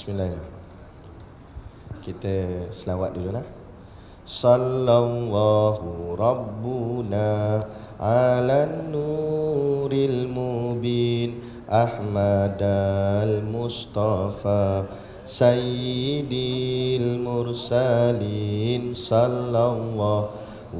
Bismillahirrahmanirrahim. Kita selawat dulu lah. Sallallahu Rabbuna ala nuril mubin Ahmadal Mustafa Sayyidil Mursalin. Sallallahu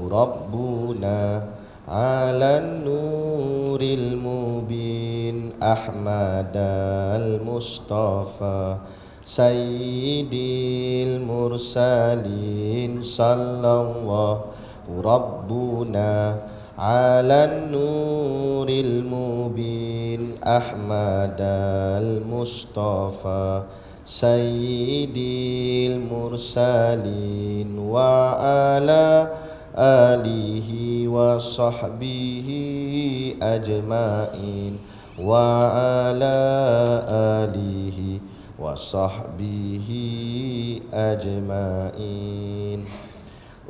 Rabbuna ala nuril mubin Ahmadal Mustafa Sayyidil Mursalin. Sallallahu Rabbuna ala nuril mubin Ahmadal Mustafa Sayyidil Mursalin wa ala alihi wa sahbihi ajma'in wa ala alihi wa sahbihi ajma'in.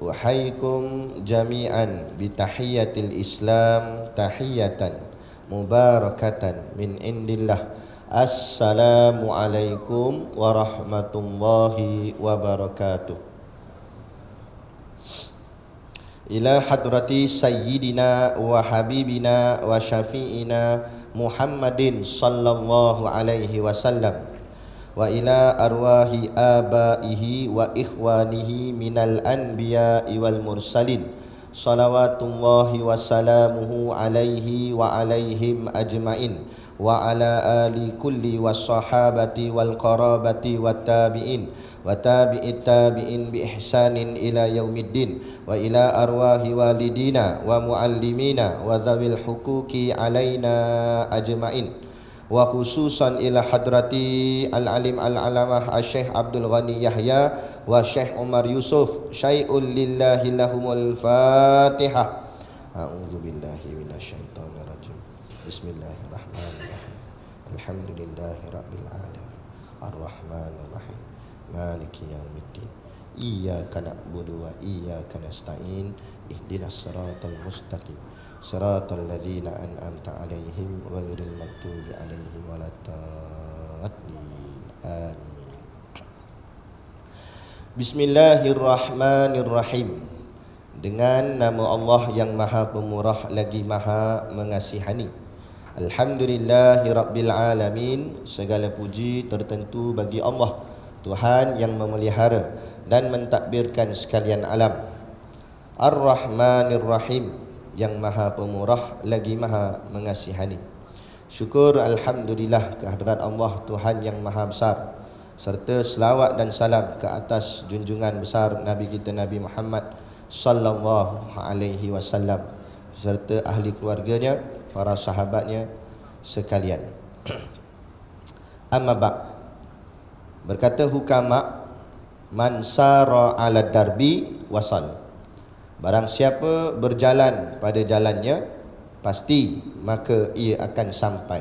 Uhaykum jami'an bitahiyatil Islam tahiyatan mubarakatan min indillah. Assalamu alaikum warahmatullahi wabarakatuh. Ila hadrati sayyidina wa habibina wa syafi'ina Muhammadin sallallahu alaihi wasallam wa ila arwahi abaihi wa ikhwanihi minal anbiya'i wal mursalin salawatullahi wa salamuhu alaihi wa alaihim ajma'in wa ala ali kulli was sahabati wal qarabati wat tabi'in wa tabi'it tabi'in bi ihsanin ila yaumiddin wa ila arwahi walidina wa muallimina wa zawil huquqi alaina ajma'in wa khususan ila hadrati al-alim al-alamah Syekh Abdul Ghani Yahya wa Syekh Umar Yusuf syai'un lillahi lahumul Fatihah. A'udzubillahi minasyaitonir rajim. Bismillahirrahmanirrahim. Alhamdulillahi rabbil alamin. Arrahmanir rahim. Maliki yaumiddin. Iyyaka na'budu wa iyyaka nasta'in. Ihdinas siratal mustaqim. Siratal ladzina an'amta 'alaihim ghairil maghdubi 'alaihim waladdallin. Amin. Bismillahirrahmanirrahim. Dengan nama Allah yang Maha Pemurah lagi Maha Mengasihani. Alhamdulillahirabbil alamin. Segala puji tertentu bagi Allah, Tuhan yang memelihara dan mentadbirkan sekalian alam. Ar-Rahmanir Rahim, yang Maha Pemurah lagi Maha Mengasihani. Syukur alhamdulillah kehadirat Allah Tuhan yang Maha Besar, serta selawat dan salam ke atas junjungan besar Nabi kita Nabi Muhammad sallallahu alaihi wasallam serta ahli keluarganya, para sahabatnya sekalian. Amma ba'. Berkata hukama, man sara ala darbi wasal. Barang siapa berjalan pada jalannya, pasti maka ia akan sampai.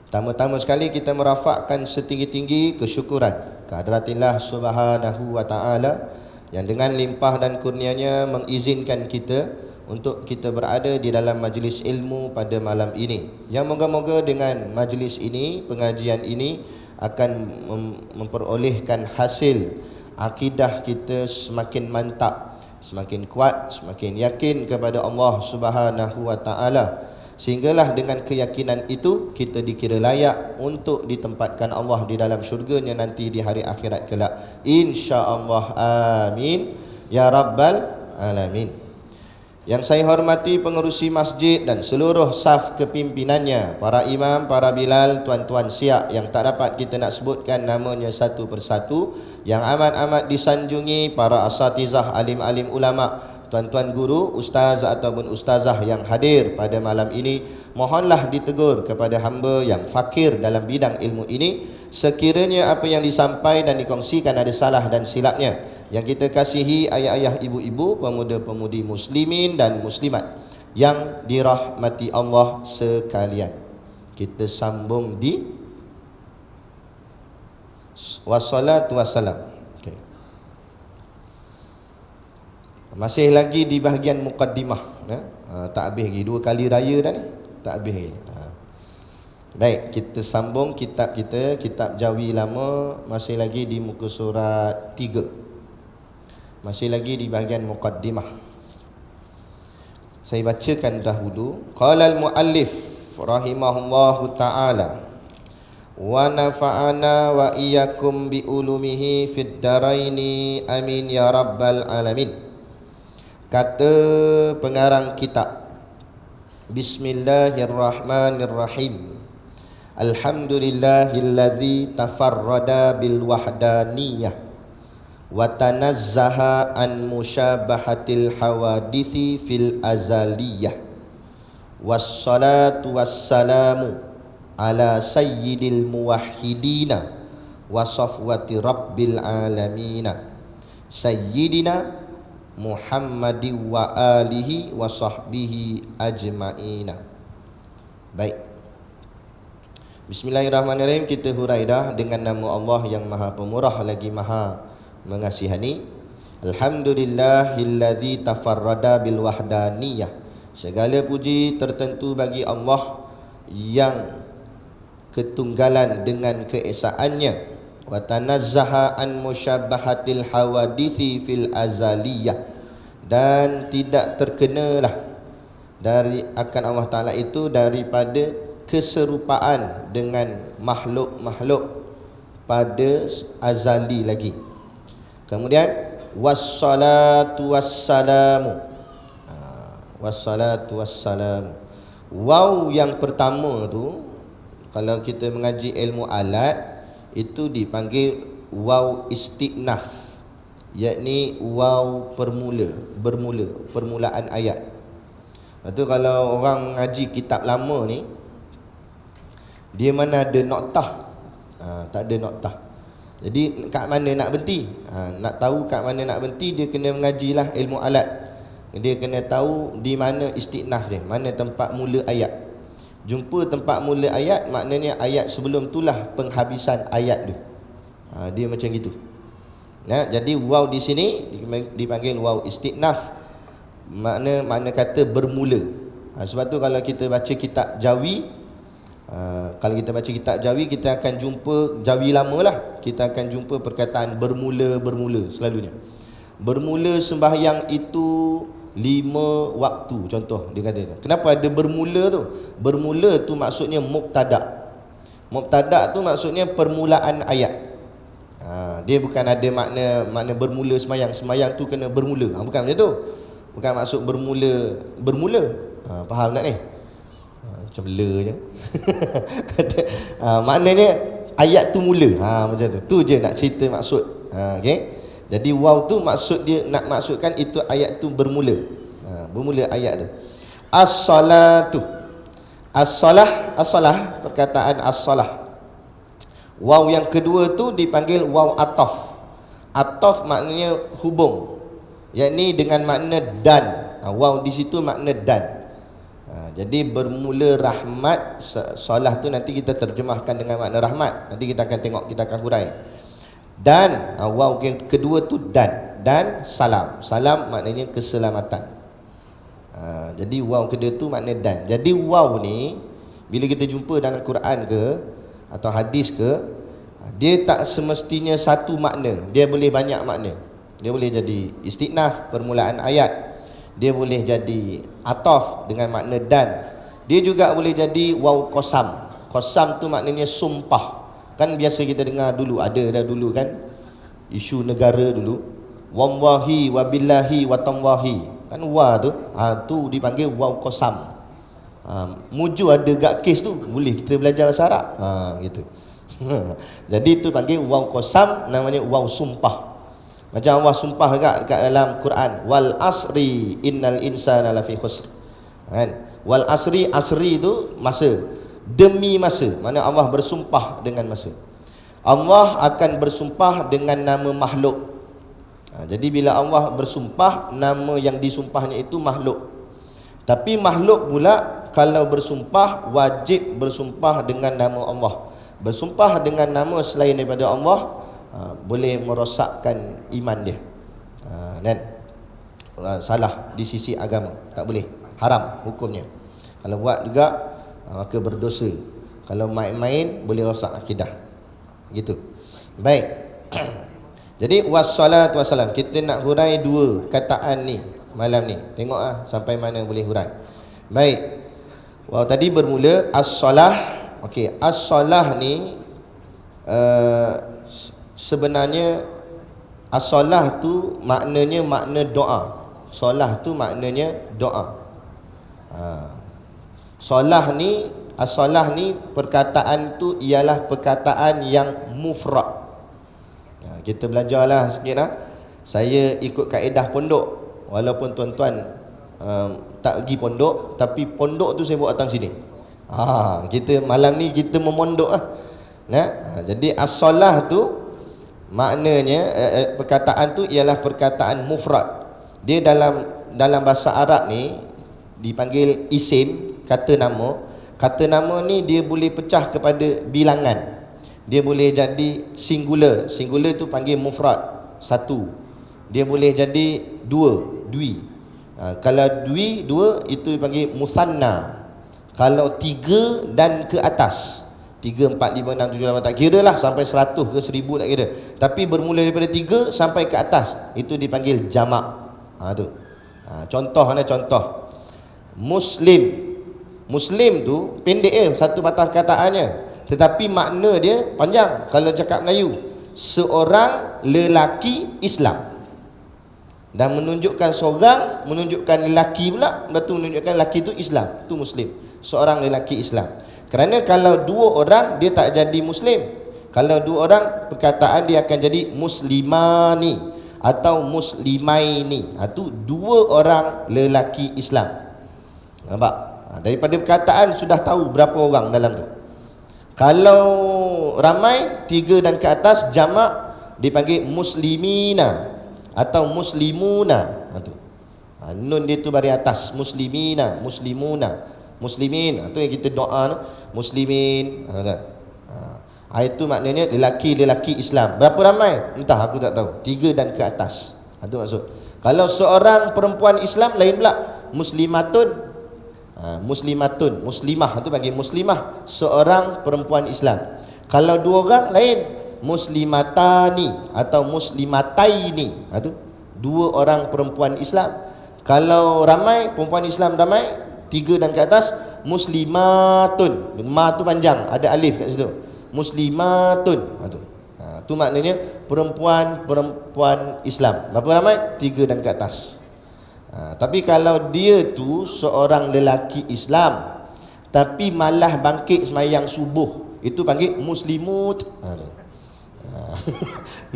Pertama-tama sekali kita merafakkan setinggi-tinggi kesyukuran kehadiratillah subhanahu wa ta'ala yang dengan limpah dan kurnianya mengizinkan kita untuk kita berada di dalam majlis ilmu pada malam ini. Yang moga-moga dengan majlis ini, pengajian ini akan memperolehkan hasil akidah kita semakin mantap, semakin kuat, semakin yakin kepada Allah Subhanahu wa taala, sehinggalah dengan keyakinan itu kita dikira layak untuk ditempatkan Allah di dalam syurganya nanti di hari akhirat kelak, insya-Allah. Amin ya rabbal alamin. Yang saya hormati pengerusi masjid dan seluruh saf kepimpinannya, para imam, para bilal, tuan-tuan siap yang tak dapat kita nak sebutkan namanya satu persatu, yang amat-amat disanjungi para asatizah, alim-alim ulama, tuan-tuan guru, ustaz ataupun ustazah yang hadir pada malam ini, mohonlah ditegur kepada hamba yang fakir dalam bidang ilmu ini, sekiranya apa yang disampaikan dan dikongsikan ada salah dan silapnya. Yang kita kasihi ayah-ayah, ibu-ibu, pemuda-pemudi muslimin dan muslimat yang dirahmati Allah sekalian. Kita sambung di wassalatu wassalam. Okay. Masih lagi di bahagian muqaddimah, tak habis lagi, 2 kali raya dah ni, tak habis lagi. Baik, kita sambung kitab kita, kitab Jawi lama, masih lagi di muka surat 3. Masih lagi di bahagian muqaddimah. Saya bacakan dahulu. Qala al-muallif rahimahullahu taala wa nafa'ana wa iyyakum bi ulumihi fid daraini amin ya rabbal alamin. Kata pengarang kitab, Bismillahirrahmanirrahim. Alhamdulillahilladzi tafarrada bil wahdaniyah wa tanazzaha an musyabahatil hawadithi fil azaliyah. Wassalatu wassalamu ala sayyidil muwahhidina wa safwati rabbil alamina sayyidina Muhammadi wa alihi wa sahbihi ajma'ina. Baik, Bismillahirrahmanirrahim. Kita hurai dah dengan nama Allah yang Maha Pemurah lagi Maha Mengasihani. Alhamdulillahilladzi tafarrada bil wahdaniyah. Segala puji tertentu bagi Allah yang ketunggalan dengan keesaannya. Wa tanazzaha an musyabbahatil hawadithi fil azaliyah. Dan tidak terkenalah dari akan Allah Ta'ala itu daripada keserupaan dengan makhluk-makhluk pada azali lagi. Kemudian wassalatu wassalamu. Wassalatu wassalamu. Waw yang pertama tu, kalau kita mengaji ilmu alat, itu dipanggil waw istinaf, yakni waw bermula, permulaan ayat. Lepas tu kalau orang mengaji kitab lama ni, dia mana ada noktah, tak ada noktah. Jadi kat mana nak berhenti, nak tahu kat mana nak berhenti, dia kena mengajilah ilmu alat. Dia kena tahu di mana istinaf dia, mana tempat mula ayat. Jumpa tempat mula ayat, maknanya ayat sebelum itulah penghabisan ayat tu. Dia macam gitu. Jadi waw di sini dipanggil waw istinaf, makna kata bermula. Sebab tu kalau kita baca kitab Jawi, kalau kita baca kitab Jawi, kita akan jumpa Jawi lama lah, kita akan jumpa perkataan bermula selalunya. Bermula sembahyang itu 5 waktu, contoh dia kata. Kenapa ada bermula tu? Bermula tu maksudnya mubtada'. Mubtada' tu maksudnya permulaan ayat. Dia bukan ada makna bermula sembahyang. Sembahyang tu kena bermula. Bukan macam tu. Bukan maksud bermula. Faham tak ni? Macam bela je. Maknanya ayat tu mula. Macam tu. Tu je nak cerita maksud. Okey. Jadi waw tu maksud dia nak maksudkan itu ayat tu bermula. Bermula ayat tu. As-salatu. As-salah, perkataan as-salah. Waw yang kedua tu dipanggil waw ataf. Ataf maknanya hubung, yakni dengan makna dan. Waw di situ makna dan. Jadi bermula rahmat. Salah tu nanti kita terjemahkan dengan makna rahmat. Nanti kita akan tengok, kita akan hurai. Dan waw yang kedua tu dan salam. Salam maknanya keselamatan. Jadi waw kedua tu makna dan. Jadi waw ni bila kita jumpa dalam Quran ke atau hadis ke, dia tak semestinya satu makna, dia boleh banyak makna. Dia boleh jadi istinaf, permulaan ayat. Dia boleh jadi ataf dengan makna dan. Dia juga boleh jadi waw qasam. Qasam tu maknanya sumpah. Kan biasa kita dengar dulu, ada dah dulu kan, isu negara dulu, wallahi wabillahi watamwahi, kan wa tu, tu dipanggil waw qasam. Muju ada gak kes tu, boleh kita belajar bahasa Arab. Gitu. Jadi itu panggil waw qasam, namanya waw sumpah. Macam Allah sumpah dekat dalam Quran, wal asri innal insana lafi khusr. Kan? Wal asri, asri itu masa. Demi masa, mana Allah bersumpah dengan masa. Allah akan bersumpah dengan nama makhluk. Jadi bila Allah bersumpah, nama yang disumpahnya itu makhluk. Tapi makhluk pula kalau bersumpah wajib bersumpah dengan nama Allah. Bersumpah dengan nama selain daripada Allah boleh merosakkan iman dia. Dan salah di sisi agama, tak boleh, haram hukumnya. Kalau buat juga maka berdosa. Kalau main-main boleh rosak akidah. Gitu. Baik. Jadi wassalatu wassalam, kita nak hurai dua kataan ni malam ni. Tengok sampai mana boleh hurai. Baik. Tadi bermula as-salah. Okey, as-salah ni sebenarnya as-salah tu maknanya makna doa. Solah tu maknanya doa. Solah ni, as-salah ni perkataan tu ialah perkataan yang mufrad. Kita belajarlah sikit lah. Saya ikut kaedah pondok. Walaupun tuan-tuan tak pergi pondok, tapi pondok tu saya buat datang sini. Kita malam ni kita memondok lah. Jadi as-salah tu maknanya perkataan tu ialah perkataan mufrad. Dia dalam bahasa Arab ni dipanggil isim, kata nama. Kata nama ni dia boleh pecah kepada bilangan. Dia boleh jadi singular. Singular tu panggil mufrad, satu. Dia boleh jadi dua, dwi. Kalau dwi, dua, itu dipanggil musanna. Kalau tiga dan ke atas, 3, 4, 5, 6, 7, 8, tak kira lah, sampai 100 ke 1000 tak kira. Tapi bermula daripada 3 sampai ke atas, itu dipanggil jamak. Contoh mana contoh? Muslim. Muslim tu pendek satu patah kataannya, tetapi makna dia panjang. Kalau cakap Melayu, seorang lelaki Islam. Dan menunjukkan seorang, menunjukkan lelaki pula, betul menunjukkan lelaki tu Islam, tu Muslim, seorang lelaki Islam. Kerana kalau dua orang dia tak jadi Muslim. Kalau dua orang, perkataan dia akan jadi muslimani atau muslimaini. Itu dua orang lelaki Islam. Nampak? Daripada perkataan sudah tahu berapa orang dalam tu. Kalau ramai, 3 dan ke atas, jamak dipanggil muslimina atau muslimuna. Nun dia tu baris atas, muslimina, muslimuna, muslimin. Itu yang kita doa, muslimin. Itu maknanya lelaki-lelaki Islam. Berapa ramai? Entah, aku tak tahu. 3 dan ke atas. Itu maksud. Kalau seorang perempuan Islam, lain pula, muslimatun. Muslimatun, muslimah, itu panggil muslimah, seorang perempuan Islam. Kalau dua orang, lain, muslimatani atau muslimataini. Itu dua orang perempuan Islam. Kalau ramai, perempuan Islam ramai, 3 dan ke atas, muslimatun. Ma tu panjang, ada alif kat situ. Muslimatun. Itu maknanya perempuan Islam. Berapa ramai? 3 dan ke atas. Tapi kalau dia tu seorang lelaki Islam, tapi malah bangkit semayang subuh, itu panggil muslimut.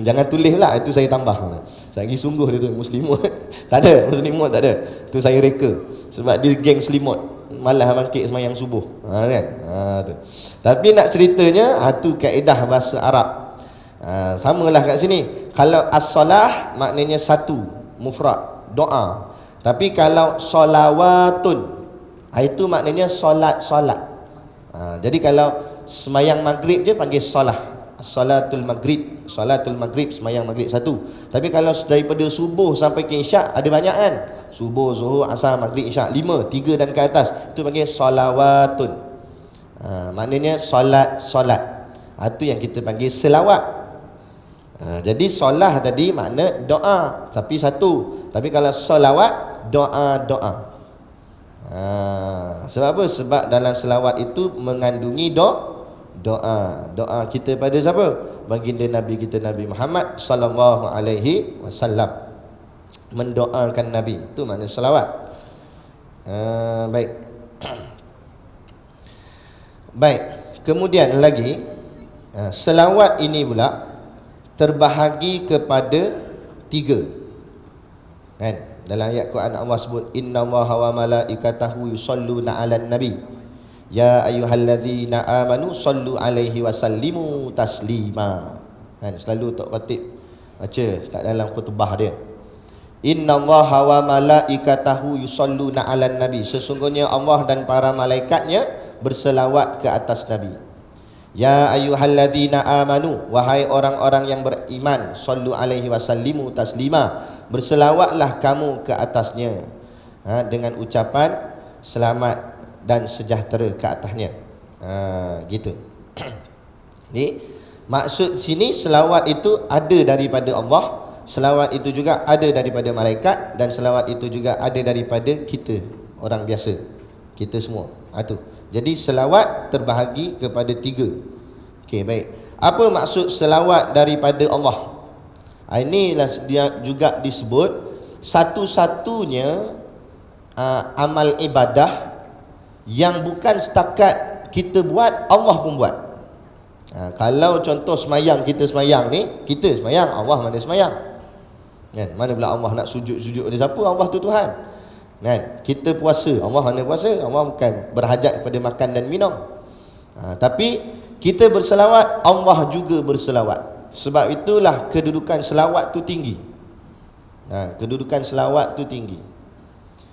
Jangan tulis lah, itu saya tambah. Saya lagi sungguh dia tu muslimut. Tak ada, muslimut tak ada. Itu saya reka. Sebab dia geng selimut, malah bangkit semayang subuh. Kan? Tu. Tapi nak ceritanya, itu kaedah bahasa Arab. Samalah kat sini. Kalau as-salah maknanya satu, mufrad, doa. Tapi kalau solawatun, itu maknanya solat-solat. Jadi kalau semayang maghrib je panggil solah, salatul maghrib, salatul maghrib, semayang maghrib satu. Tapi kalau daripada subuh sampai ke isyak, ada banyak kan? Subuh, zuhur, asar, maghrib, isyak, 5, 3 dan ke atas, itu panggil solawatun. Maknanya solat-solat. Itu yang kita panggil selawat. Jadi solah tadi makna doa, tapi satu. Tapi kalau solawat, doa-doa. Sebab apa? Sebab dalam selawat itu mengandungi doa. Doa kita pada siapa? Baginda Nabi kita, Nabi Muhammad sallallahu alaihi wasallam. Mendoakan Nabi, itu makna selawat. Baik. Baik. Kemudian lagi, selawat ini pula terbahagi kepada 3. Kan? Dalam ayat Quran Allah sebut, innallaha wa malaikatahu yusalluna 'alan nabi ya ayyuhallazina amanu sallu alaihi wa sallimu taslima. Kan? Selalu Tok Khatib baca kat dalam khutbah dia, innallaha wa malaikatahu yusalluna 'alan nabi, sesungguhnya Allah dan para malaikatnya berselawat ke atas Nabi. Ya ayyuhalladzina amanu, wahai orang-orang yang beriman, sallu alaihi wasallimu taslima, berselawatlah kamu ke atasnya dengan ucapan selamat dan sejahtera ke atasnya. Gitu. Ni maksud sini selawat itu ada daripada Allah, selawat itu juga ada daripada malaikat, dan selawat itu juga ada daripada kita orang biasa, kita semua. Tu. Jadi selawat terbahagi kepada 3. Okey, baik. Apa maksud selawat daripada Allah? Inilah dia juga disebut satu-satunya amal ibadah yang bukan setakat kita buat, Allah pun buat. Kalau contoh semayang, kita semayang ni, kita semayang, Allah mana semayang? Kan? Mana pula Allah nak sujud-sujud dia siapa? Allah tu Tuhan. Kan? Kita puasa, Allah mana puasa? Allah bukan berhajat kepada makan dan minum. Tapi kita berselawat, Allah juga berselawat. Sebab itulah kedudukan selawat tu tinggi. Kedudukan selawat tu tinggi.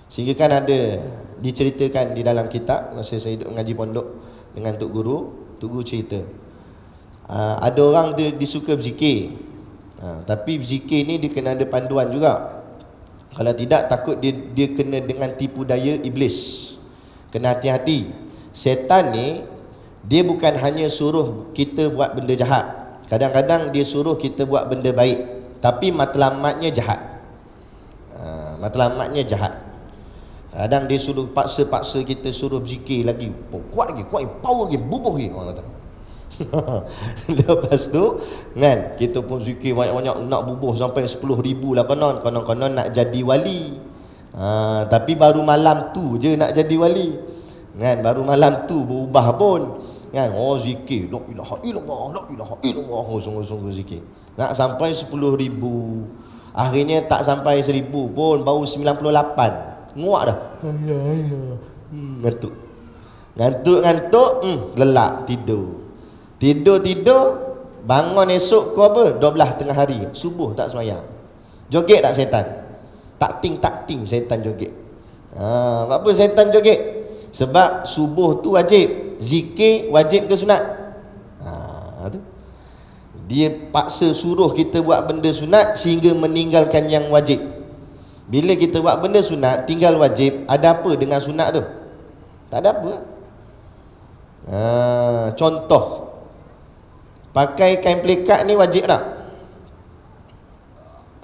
Sehingga kan ada diceritakan di dalam kitab, masa saya duduk mengaji pondok dengan Tok Guru cerita, ada orang dia suka berzikir, tapi berzikir ni dia kena ada panduan juga. Kalau tidak, takut dia kena dengan tipu daya iblis. Kena hati-hati. Setan ni dia bukan hanya suruh kita buat benda jahat, kadang-kadang dia suruh kita buat benda baik, tapi matlamatnya jahat. Matlamatnya jahat. Kadang dia suruh paksa kita suruh berzikir lagi, kuat lagi, power lagi, bubuh lagi, orang kata. Lepas tu kan, kita pun zikir banyak-banyak, nak bubuh sampai 10,000 lah konon nak jadi wali. Tapi baru malam tu je nak jadi wali kan, baru malam tu berubah pun kan. Zikir la ilaha illallah, la ilaha illallah, sungguh-sungguh zikir nak sampai 10,000. Akhirnya tak sampai 1,000 pun, baru 98. Nguak dah. Ngantuk, lelap, tidur, bangun esok kau apa? 12 tengah hari, subuh tak semayang. Joget tak setan? Tak ting setan joget. Apa setan joget? Sebab subuh tu wajib, zikir wajib ke sunat? Tu. Dia paksa suruh kita buat benda sunat sehingga meninggalkan yang wajib. Bila kita buat benda sunat, tinggal wajib, ada apa dengan sunat tu? Tak ada apa. Contoh, pakai kain pelikat ni wajib tak?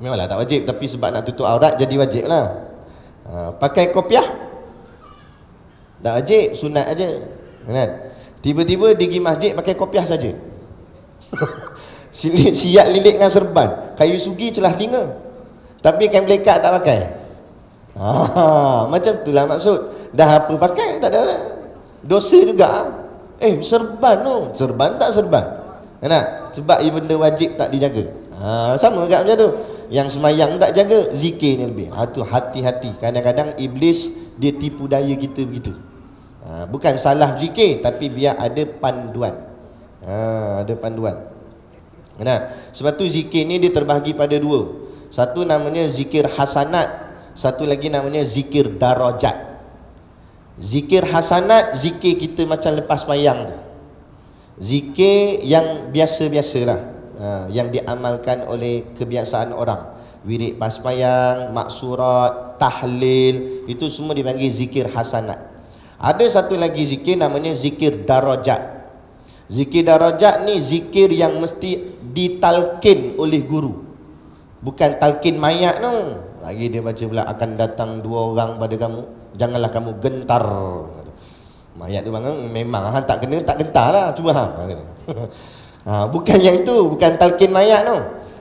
Memanglah tak wajib, tapi sebab nak tutup aurat jadi wajib lah. Pakai kopiah tak wajib, sunat aja kan? Tiba-tiba pergi masjid pakai kopiah saja. Siap lilit dengan serban, kayu sugi celah telinga, tapi kain pelikat tak pakai. Macam itulah maksud. Dah apa pakai tak ada lah, dosa juga. Serban tu, serban tak serban, nak sebab ia benda wajib tak dijaga. Sama juga macam tu. Yang semayang tak jaga, zikir ni lebih. Tu hati-hati. Kadang-kadang iblis dia tipu daya kita begitu. Bukan salah zikir, tapi biar ada panduan. Ada panduan. Sebab tu zikir ni dia terbahagi pada 2. Satu namanya zikir hasanat, satu lagi namanya zikir darajat. Zikir hasanat, zikir kita macam lepas sembahyang tu, zikir yang biasa-biasalah, yang diamalkan oleh kebiasaan orang. Wirid pas sembahyang, maksurat, tahlil, itu semua dipanggil zikir hasanat. Ada satu lagi zikir namanya zikir darajat. Zikir darajat ni zikir yang mesti ditalkin oleh guru, bukan talkin mayat tu. Lagi dia baca pula, akan datang 2 orang pada kamu, janganlah kamu gentar. Mayat tu memang tak kena, tak gentar lah, cuba bukan yang itu, bukan talkin mayat tu.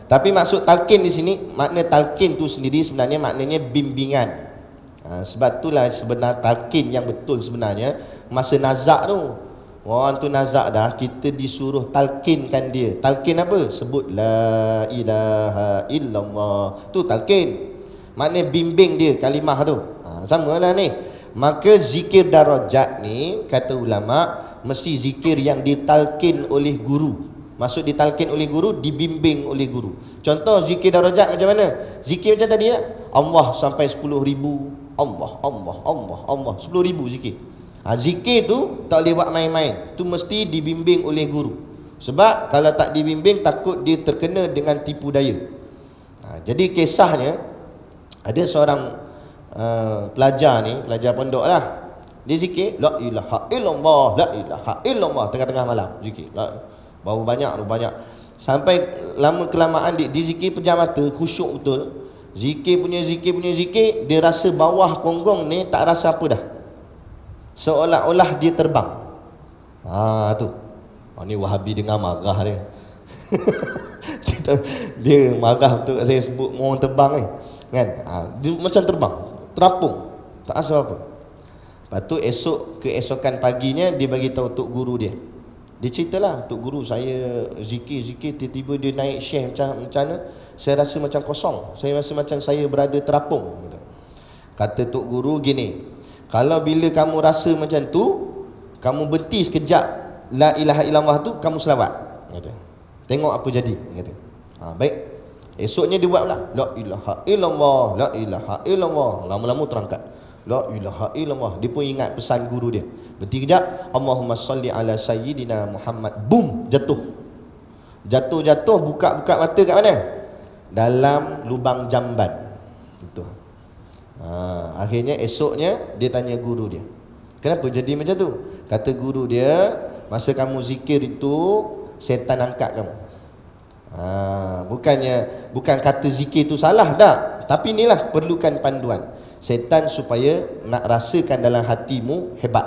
Tapi maksud talkin di sini, makna talkin tu sendiri sebenarnya maknanya bimbingan. Sebab itulah sebenar talkin yang betul sebenarnya masa nazak tu. Orang tu nazak dah, kita disuruh talkinkan dia. Talkin apa? Sebut la ilaha illallah. Tu talkin, maknanya bimbing dia kalimah tu. Samalah ni. Maka zikir darajat ni, kata ulama, mesti zikir yang ditalkin oleh guru. Maksud ditalkin oleh guru, dibimbing oleh guru. Contoh zikir darajat macam mana? Zikir macam tadi lah, Allah sampai 10,000. Allah 10,000 zikir. Zikir tu tak boleh buat main-main. Tu mesti dibimbing oleh guru. Sebab kalau tak dibimbing, takut dia terkena dengan tipu daya. Jadi kisahnya, ada seorang pelajar ni, pelajar pondok lah, Dia zikir la ilaha illallah, la ilaha illallah, tengah-tengah malam zikir. Baru banyak. Sampai lama kelamaan dia zikir pejam mata, khusyuk betul. Zikir punya zikir, dia rasa bawah punggung ni tak rasa apa dah. Seolah-olah dia terbang. Tu. Ni Wahabi dengar marah dia. Dia marah betul saya sebut orang terbang ni. Kan? Dia macam terbang, terapung, tak rasa apa. Lepas tu keesokan paginya dia bagi tahu tok guru dia. Dia ceritalah, tok guru saya zikir tiba-tiba dia naik syekh macam mana? Saya rasa macam kosong. Saya rasa macam saya berada terapung. Kata tok guru gini, kalau bila kamu rasa macam tu, kamu berhenti sekejap la ilaha illallah tu, kamu selawat. Kata. Tengok apa jadi. Kata. Baik. Esoknya dia buat pula. La ilaha illallah, la ilaha illallah. Lama-lama terangkat. La ilaha illallah. Dia pun ingat pesan guru dia. Berhenti kejap. Allahumma salli ala sayyidina Muhammad. Boom, jatuh. Jatuh, buka mata kat mana? Dalam lubang jamban. Itu. Akhirnya esoknya dia tanya guru dia, kenapa jadi macam tu? Kata guru dia, masa kamu zikir itu setan angkat kamu. Bukan kata zikir tu salah tak, tapi inilah perlukan panduan setan supaya nak rasakan dalam hatimu hebat.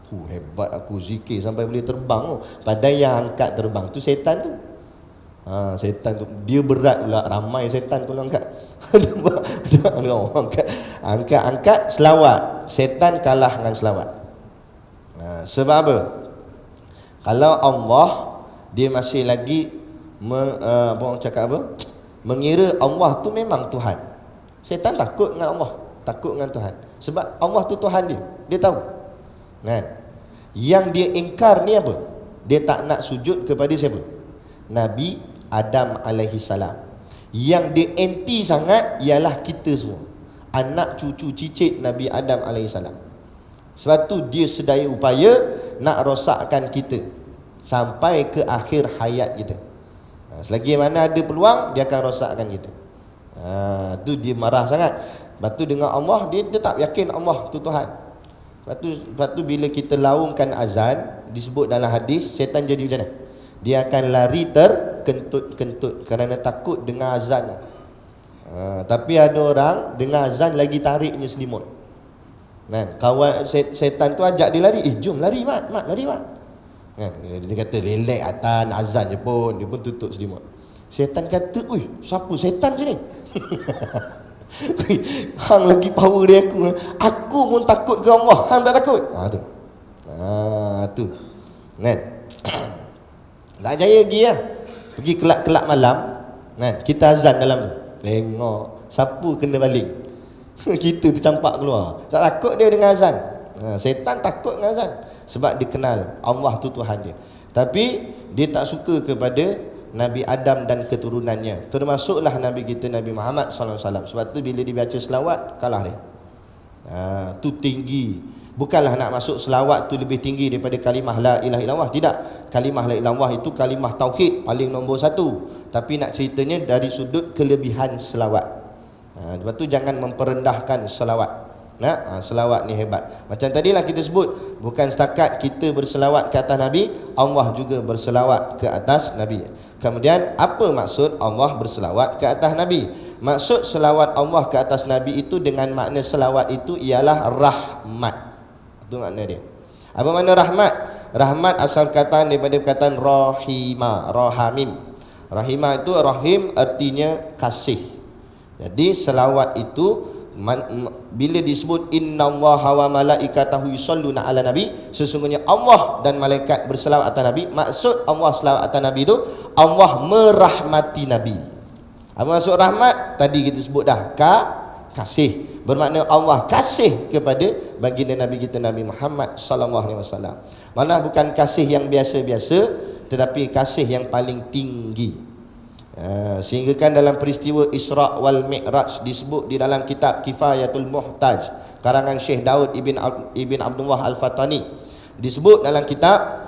Hebat aku zikir sampai boleh terbang. Padahal yang angkat terbang tu setan tu. Setan tu dia berat pula, ramai setan tu angkat. Angkat selawat. Setan kalah dengan selawat. Sebab apa? Kalau Allah dia masih lagi orang cakap apa? Mengira Allah tu memang Tuhan. Setan takut dengan Allah, takut dengan Tuhan. Sebab Allah tu Tuhan dia. Dia tahu. Kan? Yang dia ingkar ni apa? Dia tak nak sujud kepada siapa? Nabi Adam alaihi salam. Yang dia anti sangat ialah kita semua, anak cucu cicit Nabi Adam alaihi salam. Sebab tu dia sedaya upaya nak rosakkan kita sampai ke akhir hayat kita. Selagi mana ada peluang, dia akan rosakkan kita. Tu dia marah sangat. Lepas tu dengan Allah, dia tetap yakin Allah tu Tuhan. Lepas tu bila kita laungkan azan, disebut dalam hadis, setan jadi macam mana? Dia akan lari terkentut-kentut kerana takut dengar azan. Tapi ada orang dengar azan lagi tariknya selimut. Kawan setan tu ajak dia lari, jom lari mat, lari mat. Dia kata relax atan azan je pun, dia pun tutup selimut. Setan kata, siapa setan sini? Hang lagi power dia aku pun takut ke Allah, hang tak takut. Tu. Kan? Tak jaya pergi lah. Pergi kelak-kelak malam, kan? Kita azan dalam tu. Tengok siapa kena baling. Kita tu campak keluar. Tak takut dia dengan azan. Setan takut dengan azan sebab dia kenal Allah tu Tuhan dia. Tapi dia tak suka kepada Nabi Adam dan keturunannya, termasuklah Nabi kita Nabi Muhammad SAW. Sebab tu bila dibaca selawat, kalah dia. Tu tinggi. Bukanlah nak masuk selawat tu lebih tinggi daripada kalimah la ilaha illallah. Tidak. Kalimah la ilaha illallah itu kalimah tauhid paling nombor 1. Tapi nak ceritanya dari sudut kelebihan selawat. Sebab tu jangan memperendahkan selawat. Selawat ni hebat. Macam tadilah kita sebut, bukan setakat kita berselawat ke atas Nabi, Allah juga berselawat ke atas Nabi. Kemudian apa maksud Allah berselawat ke atas Nabi? Maksud selawat Allah ke atas Nabi itu dengan makna selawat itu ialah rahmat. Itu makna dia. Apa makna rahmat? Rahmat asal kata daripada perkataan rahima, rahamim. Rahimah itu rahim artinya kasih. Jadi selawat itu bila disebut innallaha wa malaikatahu yusholluna ala nabi, sesungguhnya Allah dan malaikat berselawat atas Nabi. Maksud Allah selawat atas Nabi itu Allah merahmati Nabi. Apa maksud rahmat? Tadi kita sebut dah, kasih. Bermakna Allah kasih kepada baginda Nabi kita Nabi Muhammad sallallahu alaihi wasallam. Malah bukan kasih yang biasa-biasa, tetapi kasih yang paling tinggi. Sehingga kan dalam peristiwa Isra' wal Mi'raj disebut di dalam kitab Kifayatul Muhtaj karangan Syekh Daud Ibn Abdullah Al-Fatani, disebut dalam kitab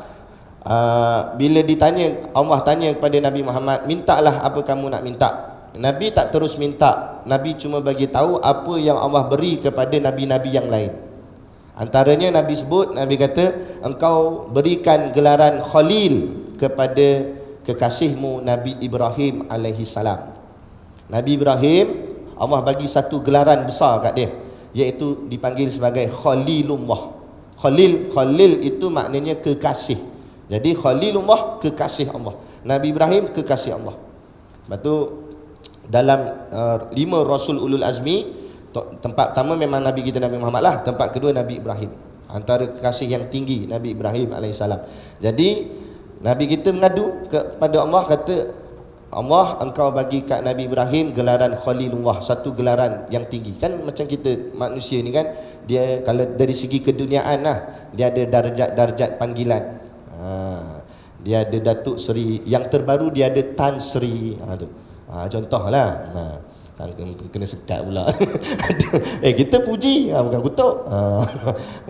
bila ditanya, Allah tanya kepada Nabi Muhammad, mintalah apa kamu nak minta. Nabi tak terus minta, Nabi cuma bagi tahu apa yang Allah beri kepada nabi-nabi yang lain. Antaranya Nabi sebut, Nabi kata, engkau berikan gelaran Khalil kepada kekasihmu Nabi Ibrahim alaihi salam. Nabi Ibrahim, Allah bagi satu gelaran besar kat dia, iaitu dipanggil sebagai Khalilullah. Khalil itu maknanya kekasih. Jadi Khalilullah, kekasih Allah. Nabi Ibrahim, kekasih Allah. Lepas tu dalam 5 Rasul Ulul Azmi, tempat pertama memang Nabi kita Nabi Muhammad lah, tempat kedua Nabi Ibrahim. Antara kekasih yang tinggi Nabi Ibrahim AS. Jadi Nabi kita mengadu kepada Allah, kata, Allah, engkau bagi kat Nabi Ibrahim gelaran Khalilullah, satu gelaran yang tinggi. Kan macam kita manusia ni kan, dia kalau dari segi keduniaan lah, dia ada darjat-darjat panggilan. Dia ada Datuk Seri, yang terbaru dia ada Tan Sri. Contohlah. Kena sekat pula. Kita puji, bukan kutuk.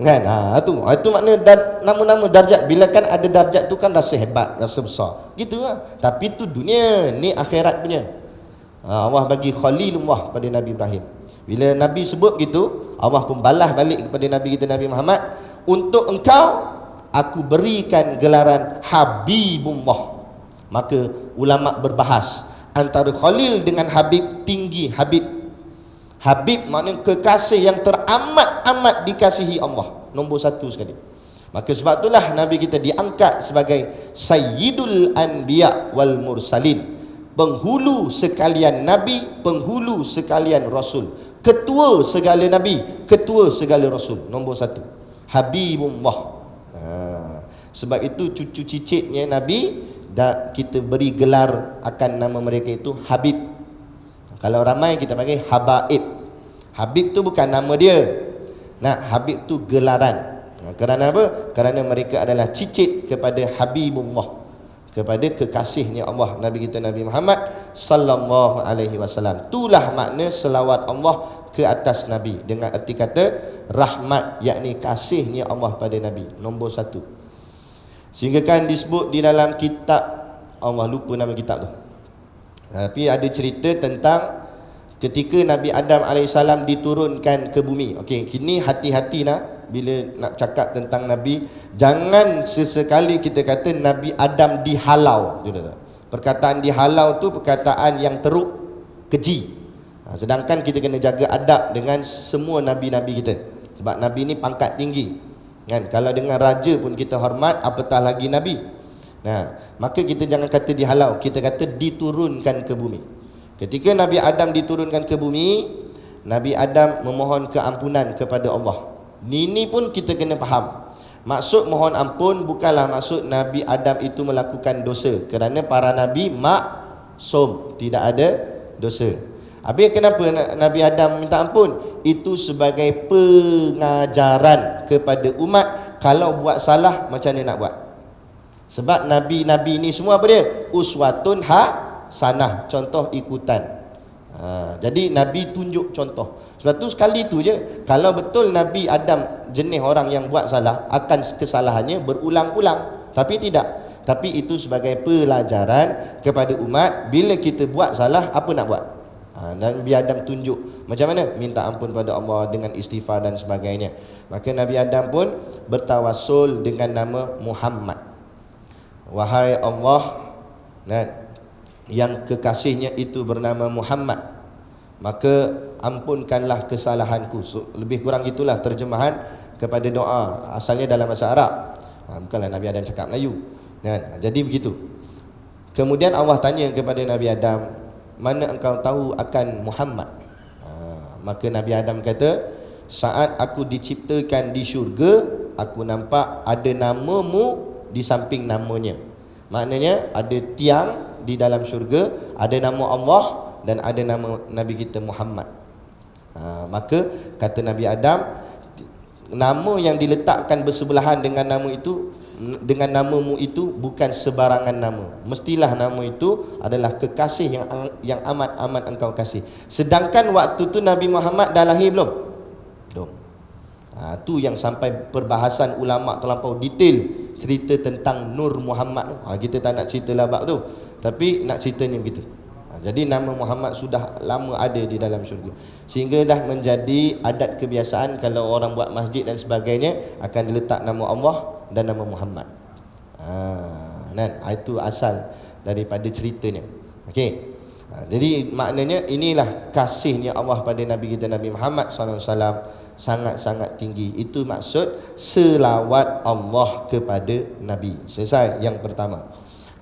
Kan? Itu makna nama-nama darjat. Bila kan ada darjat tu kan rasa hebat, rasa besar. Gitu lah. Tapi tu dunia, ni akhirat punya. Allah bagi Khalilullah pada Nabi Ibrahim. Bila Nabi sebut gitu, Allah pun balas balik kepada Nabi kita Nabi Muhammad, untuk engkau aku berikan gelaran Habibullah. Maka ulama berbahas antara Khalil dengan Habib, tinggi Habib. Habib maknanya kekasih yang teramat-amat dikasihi Allah, nombor satu sekali. Maka sebab itulah Nabi kita diangkat sebagai Sayyidul Anbiya wal Mursalin, penghulu sekalian Nabi, penghulu sekalian Rasul, ketua segala Nabi, ketua segala Rasul, nombor satu Habibullah. Sebab itu cucu cicitnya Nabi kita beri gelar akan nama mereka itu Habib. Kalau ramai kita panggil Habaib. Habib tu bukan nama dia. Habib tu gelaran. Kerana apa? Kerana mereka adalah cicit kepada Habibullah, kepada kekasihnya Allah, Nabi kita Nabi Muhammad sallallahu alaihi wasallam. Itulah makna selawat Allah ke atas Nabi, dengan erti kata rahmat, yakni kasihnya Allah pada Nabi, nombor satu. Sehingga kan disebut di dalam kitab, Allah lupa nama kitab tu, tapi ada cerita tentang ketika Nabi Adam AS diturunkan ke bumi. Okey, kini hati-hati nak bila nak cakap tentang Nabi, jangan sesekali kita kata Nabi Adam dihalau. Perkataan dihalau tu perkataan yang teruk, keji. Sedangkan kita kena jaga adab dengan semua Nabi-Nabi kita, sebab Nabi ni pangkat tinggi kan. Kalau dengan raja pun kita hormat, apatah lagi Nabi. Maka kita jangan kata dihalau, kita kata diturunkan ke bumi. Ketika Nabi Adam diturunkan ke bumi, Nabi Adam memohon keampunan kepada Allah. Ini pun kita kena faham. Maksud mohon ampun bukanlah maksud Nabi Adam itu melakukan dosa, kerana para Nabi maksum, tidak ada dosa. Habis kenapa Nabi Adam minta ampun? Itu sebagai pengajaran kepada umat, kalau buat salah macam mana nak buat. Sebab Nabi-Nabi ni semua apa dia? Uswatun hasanah, contoh ikutan. Jadi Nabi tunjuk contoh. Sebab tu sekali tu je. Kalau betul Nabi Adam jenis orang yang buat salah, akan kesalahannya berulang-ulang. Tapi tidak. Tapi itu sebagai pelajaran kepada umat, bila kita buat salah, apa nak buat. Nabi Adam tunjuk macam mana minta ampun pada Allah dengan istighfar dan sebagainya. Maka Nabi Adam pun bertawassul dengan nama Muhammad. Wahai Allah, yang kekasihnya itu bernama Muhammad, maka ampunkanlah kesalahanku. Lebih kurang itulah terjemahan kepada doa, asalnya dalam bahasa Arab. Bukanlah Nabi Adam cakap Melayu. Jadi begitu. Kemudian Allah tanya kepada Nabi Adam, mana engkau tahu akan Muhammad? Maka Nabi Adam kata, saat aku diciptakan di syurga, aku nampak ada namamu di samping namanya. Maknanya ada tiang di dalam syurga, ada nama Allah dan ada nama Nabi kita Muhammad. Maka kata Nabi Adam, nama yang diletakkan bersebelahan dengan nama itu, dengan namamu itu bukan sebarangan nama. Mestilah nama itu adalah kekasih yang amat-amat engkau kasih. Sedangkan waktu tu Nabi Muhammad dah lahir belum? Belum. Tu yang sampai perbahasan ulama terlampau detail cerita tentang Nur Muhammad. Kita tak nak cerita labak tu, tapi nak ceritanya begitu. Jadi nama Muhammad sudah lama ada di dalam syurga, sehingga dah menjadi adat kebiasaan kalau orang buat masjid dan sebagainya akan diletak nama Allah dan nama Muhammad. Itu asal daripada ceritanya. Okey. Jadi maknanya inilah kasihnya Allah pada Nabi kita Nabi Muhammad SAW sangat-sangat tinggi. Itu maksud selawat Allah kepada Nabi. Selesai yang pertama.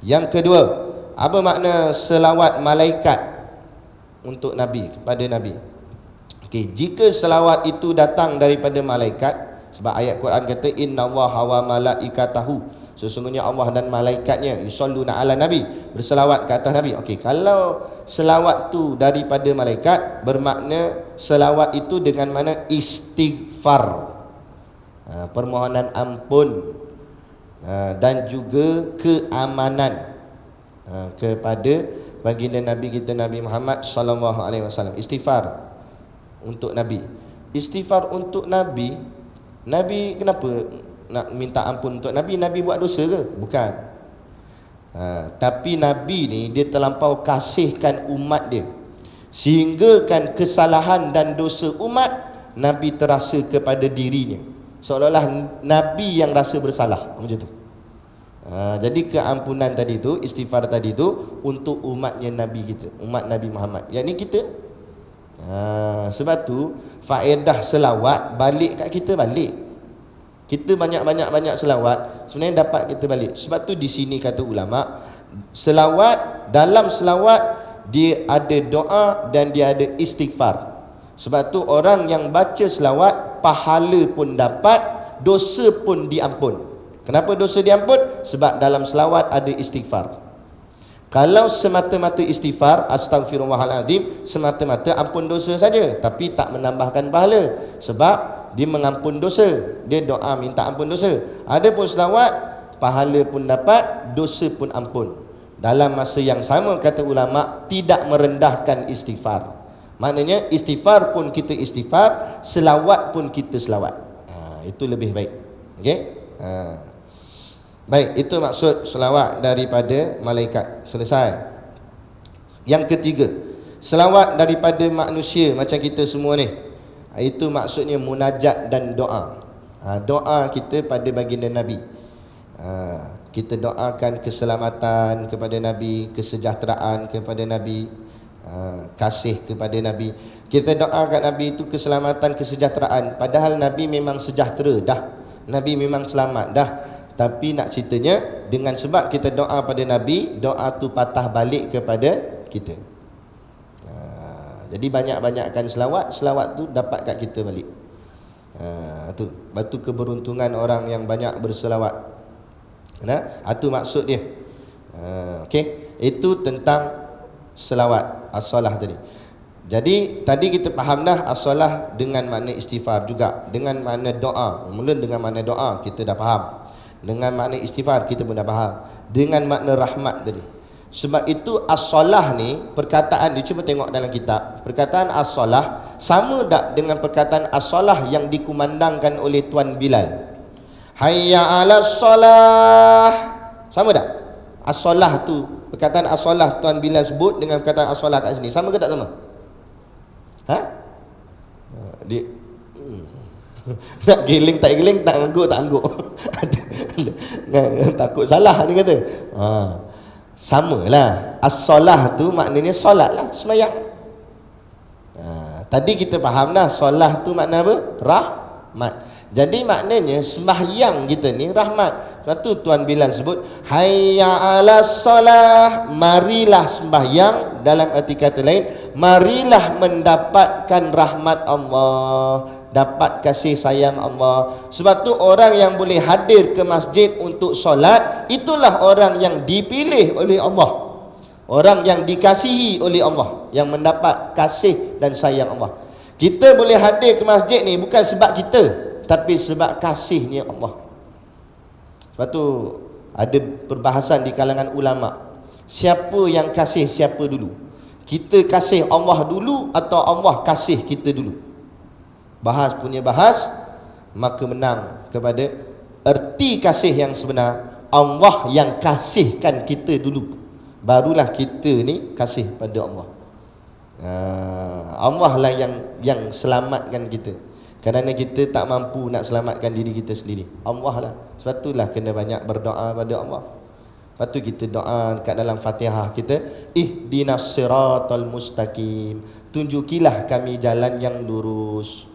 Yang kedua, apa makna selawat malaikat untuk Nabi, kepada Nabi? Okey, jika selawat itu datang daripada malaikat, sebab ayat Quran kata innallaha wa malaikatahu, sesungguhnya Allah dan malaikatnya yusalluna ala nabi, berselawat ke atas Nabi. Okey, kalau selawat tu daripada malaikat, bermakna selawat itu dengan mana istighfar, permohonan ampun, dan juga keamanan kepada baginda Nabi kita Nabi Muhammad sallallahu alaihi wasallam. Istighfar untuk Nabi. Istighfar untuk Nabi. Nabi kenapa nak minta ampun untuk Nabi? Nabi buat dosa ke? Bukan. Tapi Nabi ni dia terlampau kasihkan umat dia, sehingga kan kesalahan dan dosa umat Nabi terasa kepada dirinya, seolah-olah Nabi yang rasa bersalah, macam tu. Jadi keampunan tadi tu, istighfar tadi tu untuk umatnya Nabi kita, umat Nabi Muhammad, yakni kita. Sebab tu faedah selawat balik kat kita, balik. Kita banyak selawat sebenarnya dapat kita balik. Sebab tu di sini kata ulama, selawat, dalam selawat dia ada doa dan dia ada istighfar. Sebab tu orang yang baca selawat pahala pun dapat, dosa pun diampun. Kenapa dosa diampun? Sebab dalam selawat ada istighfar. Kalau semata-mata istighfar, astaghfirullahalazim, semata-mata ampun dosa saja, tapi tak menambahkan pahala, sebab dia mengampun dosa, dia doa minta ampun dosa. Adapun selawat, pahala pun dapat, dosa pun ampun. Dalam masa yang sama kata ulama, tidak merendahkan istighfar. Maknanya istighfar pun kita istighfar, selawat pun kita selawat. Itu lebih baik. Okey? Baik, itu maksud selawat daripada malaikat. Selesai. Yang ketiga, selawat daripada manusia macam kita semua ni. Itu maksudnya munajat dan doa. Doa kita pada baginda Nabi. Kita doakan keselamatan kepada Nabi, kesejahteraan kepada Nabi, kasih kepada Nabi. Kita doakan Nabi itu keselamatan, kesejahteraan, padahal Nabi memang sejahtera dah, Nabi memang selamat dah. Tapi nak ceritanya, dengan sebab kita doa pada Nabi, doa tu patah balik kepada kita. Jadi banyak-banyakkan selawat, selawat tu dapat kat kita balik. Batu keberuntungan orang yang banyak berselawat. Itu maksud dia. Okey, itu tentang selawat as-salah tadi. Jadi tadi kita faham dah as-salah dengan makna istighfar juga, dengan makna doa. Mula dengan makna doa kita dah faham. Dengan makna istighfar kita pun dah faham. Dengan makna rahmat tadi. Sebab itu as-salah ni, perkataan dia, cuba tengok dalam kitab, perkataan as-salah sama tak dengan perkataan as-salah yang dikumandangkan oleh Tuan Bilal? Hayya 'alas salah. Sama tak? As-salah tu, perkataan as-salah Tuan Bilal sebut dengan perkataan as-salah kat sini, sama ke tak sama? Dia nak giling tak giling, tak angguk takut salah dia kata. Samalah, as-salah tu maknanya solat lah, semayang. Tadi kita faham dah, solat tu makna apa? Rahmat. Jadi maknanya sembahyang kita ni rahmat. Sebab tu Tuan Bilal sebut hayya 'alas salah, marilah sembahyang. Dalam arti kata lain, marilah mendapatkan rahmat Allah, dapat kasih sayang Allah. Sebab tu orang yang boleh hadir ke masjid untuk solat, itulah orang yang dipilih oleh Allah, orang yang dikasihi oleh Allah, yang mendapat kasih dan sayang Allah. Kita boleh hadir ke masjid ni bukan sebab kita, tapi sebab kasihnya Allah. Sebab tu ada perbahasan di kalangan ulama, siapa yang kasih siapa dulu? Kita kasih Allah dulu atau Allah kasih kita dulu? Bahas punya bahas, maka menang kepada erti kasih yang sebenar, Allah yang kasihkan kita dulu, barulah kita ni kasih pada Allah. Allah lah yang selamatkan kita, kerana kita tak mampu nak selamatkan diri kita sendiri. Allah lah. Sebab itulah kena banyak berdoa pada Allah. Lepas tu kita doa kat dalam Fatihah kita, ihdinas siratal mustaqim, tunjukilah kami jalan yang lurus.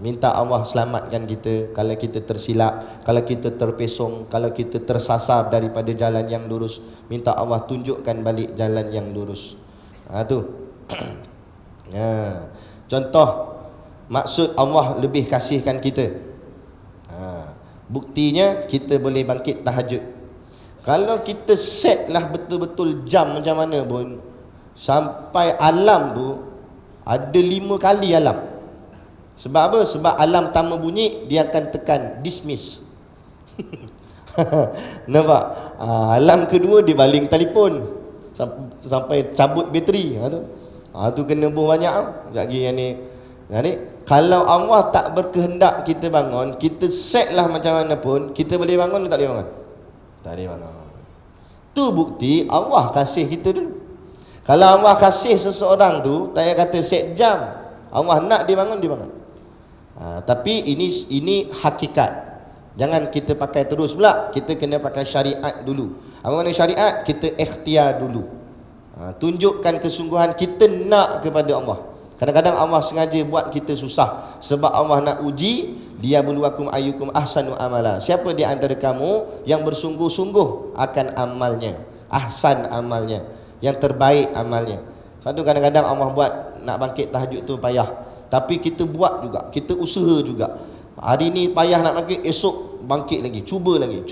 Minta Allah selamatkan kita kalau kita tersilap, kalau kita terpesong, kalau kita tersasar daripada jalan yang lurus. Minta Allah tunjukkan balik jalan yang lurus. Tu. Contoh maksud Allah lebih kasihkan kita. Buktinya kita boleh bangkit tahajud. Kalau kita set lah betul-betul jam macam mana pun, sampai alam tu ada 5 kali alam. Sebab apa? Sebab alam pertama bunyi, dia akan tekan dismiss. Nampak? Alam kedua dia baling telefon sampai cabut bateri. Tu kena buh banyak. Lagi yang ni. Jadi kalau Allah tak berkehendak kita bangun, kita set lah macam mana pun, kita boleh bangun atau tak boleh bangun? Tak boleh bangun. Tu bukti Allah kasih kita dulu. Kalau Allah kasih seseorang tu, tak payah kata set jam, Allah nak dia bangun, dia bangun. Tapi ini hakikat. Jangan kita pakai terus pula. Kita kena pakai syariat dulu. Apa makna syariat? Kita ikhtiar dulu. Tunjukkan kesungguhan kita nak kepada Allah. Kadang-kadang Allah sengaja buat kita susah, sebab Allah nak uji, liyabluwakum ayyukum ahsanu amala. Siapa di antara kamu yang bersungguh-sungguh akan amalnya, ahsan amalnya, yang terbaik amalnya. Sebab tu kadang-kadang Allah buat nak bangkit tahajud tu payah, tapi kita buat juga, kita usaha juga. Hari ni payah nak bangkit, esok bangkit lagi, cuba lagi.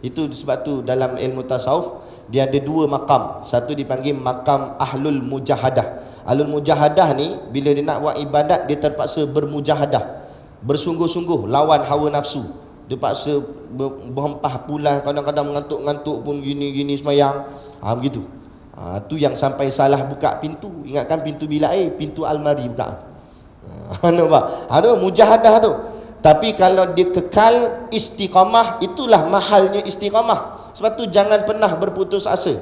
Itu sebab tu dalam ilmu tasawuf dia ada 2 makam. Satu dipanggil makam ahlul mujahadah. Ahlul mujahadah ni bila dia nak buat ibadat, dia terpaksa bermujahadah, bersungguh-sungguh lawan hawa nafsu. Dia paksa berhempah pulas, kadang-kadang mengantuk-ngantuk pun gini-gini semayang. Begitu. Tu yang sampai salah buka pintu. Ingatkan pintu bilik air, pintu almari buka. Nampak? Ada mujahadah tu. Tapi kalau dia kekal istiqamah, itulah mahalnya istiqamah. Sebab tu jangan pernah berputus asa.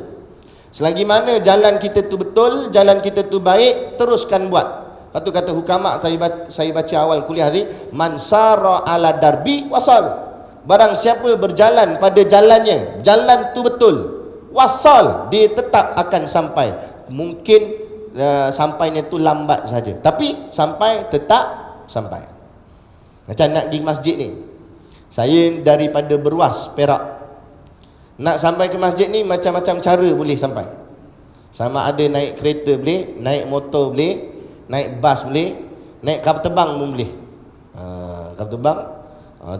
Selagi mana jalan kita tu betul, jalan kita tu baik, teruskan buat. Lepas tu kata hukama, saya baca awal kuliah tadi, man sara ala darbi wasal. Barang siapa berjalan pada jalannya, jalan tu betul, wasal, dia tetap akan sampai. Mungkin sampainya tu lambat saja, tapi sampai, tetap sampai. Macam nak pergi masjid ni, saya daripada Beruas, Perak, nak sampai ke masjid ni macam-macam cara boleh sampai. Sama ada naik kereta boleh, naik motor boleh, naik bas boleh, naik kapal terbang pun boleh. Kapal terbang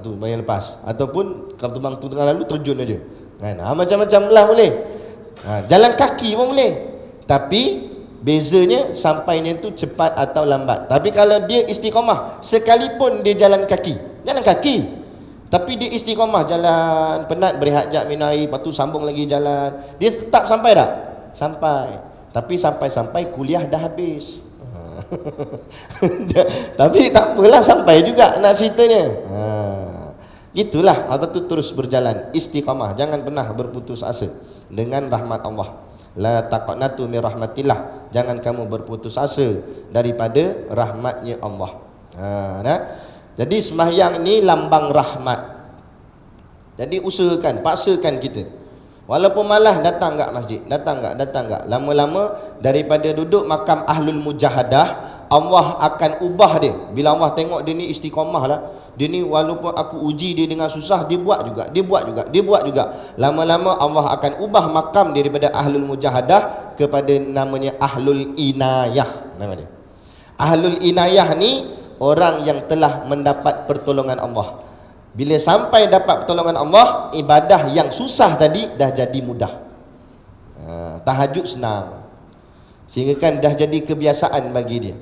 tu bayar lepas, ataupun kapal terbang tu tengah lalu terjun aja kan. Macam-macam lah boleh. Jalan kaki pun boleh. Tapi bezanya sampainya tu cepat atau lambat. Tapi kalau dia istiqamah, sekalipun dia jalan kaki, tapi dia istiqamah, jalan penat, berehat jap minum air, lepas tu sambung lagi jalan, dia tetap sampai tak? Sampai. Tapi sampai-sampai kuliah dah habis. Tapi tak apalah, sampai juga nak ceritanya. Itulah apa tu, terus berjalan istiqamah, jangan pernah berputus asa dengan rahmat Allah. La taqnatu min rahmatillah, jangan kamu berputus asa daripada rahmatnya Allah. Jadi sembahyang ni lambang rahmat. Jadi usahakan, paksakan kita. Walaupun malah datang enggak masjid, datang enggak. Lama-lama daripada duduk makam ahlul mujahadah, Allah akan ubah dia. Bila Allah tengok dia ni istiqamah lah, dia ni walaupun aku uji dia dengan susah, dia buat juga. Lama-lama Allah akan ubah makam dia daripada ahlul mujahadah kepada namanya ahlul inayah. Nama dia ahlul inayah ni orang yang telah mendapat pertolongan Allah. Bila sampai dapat pertolongan Allah, ibadah yang susah tadi dah jadi mudah. Tahajud senang, sehingga kan dah jadi kebiasaan bagi dia.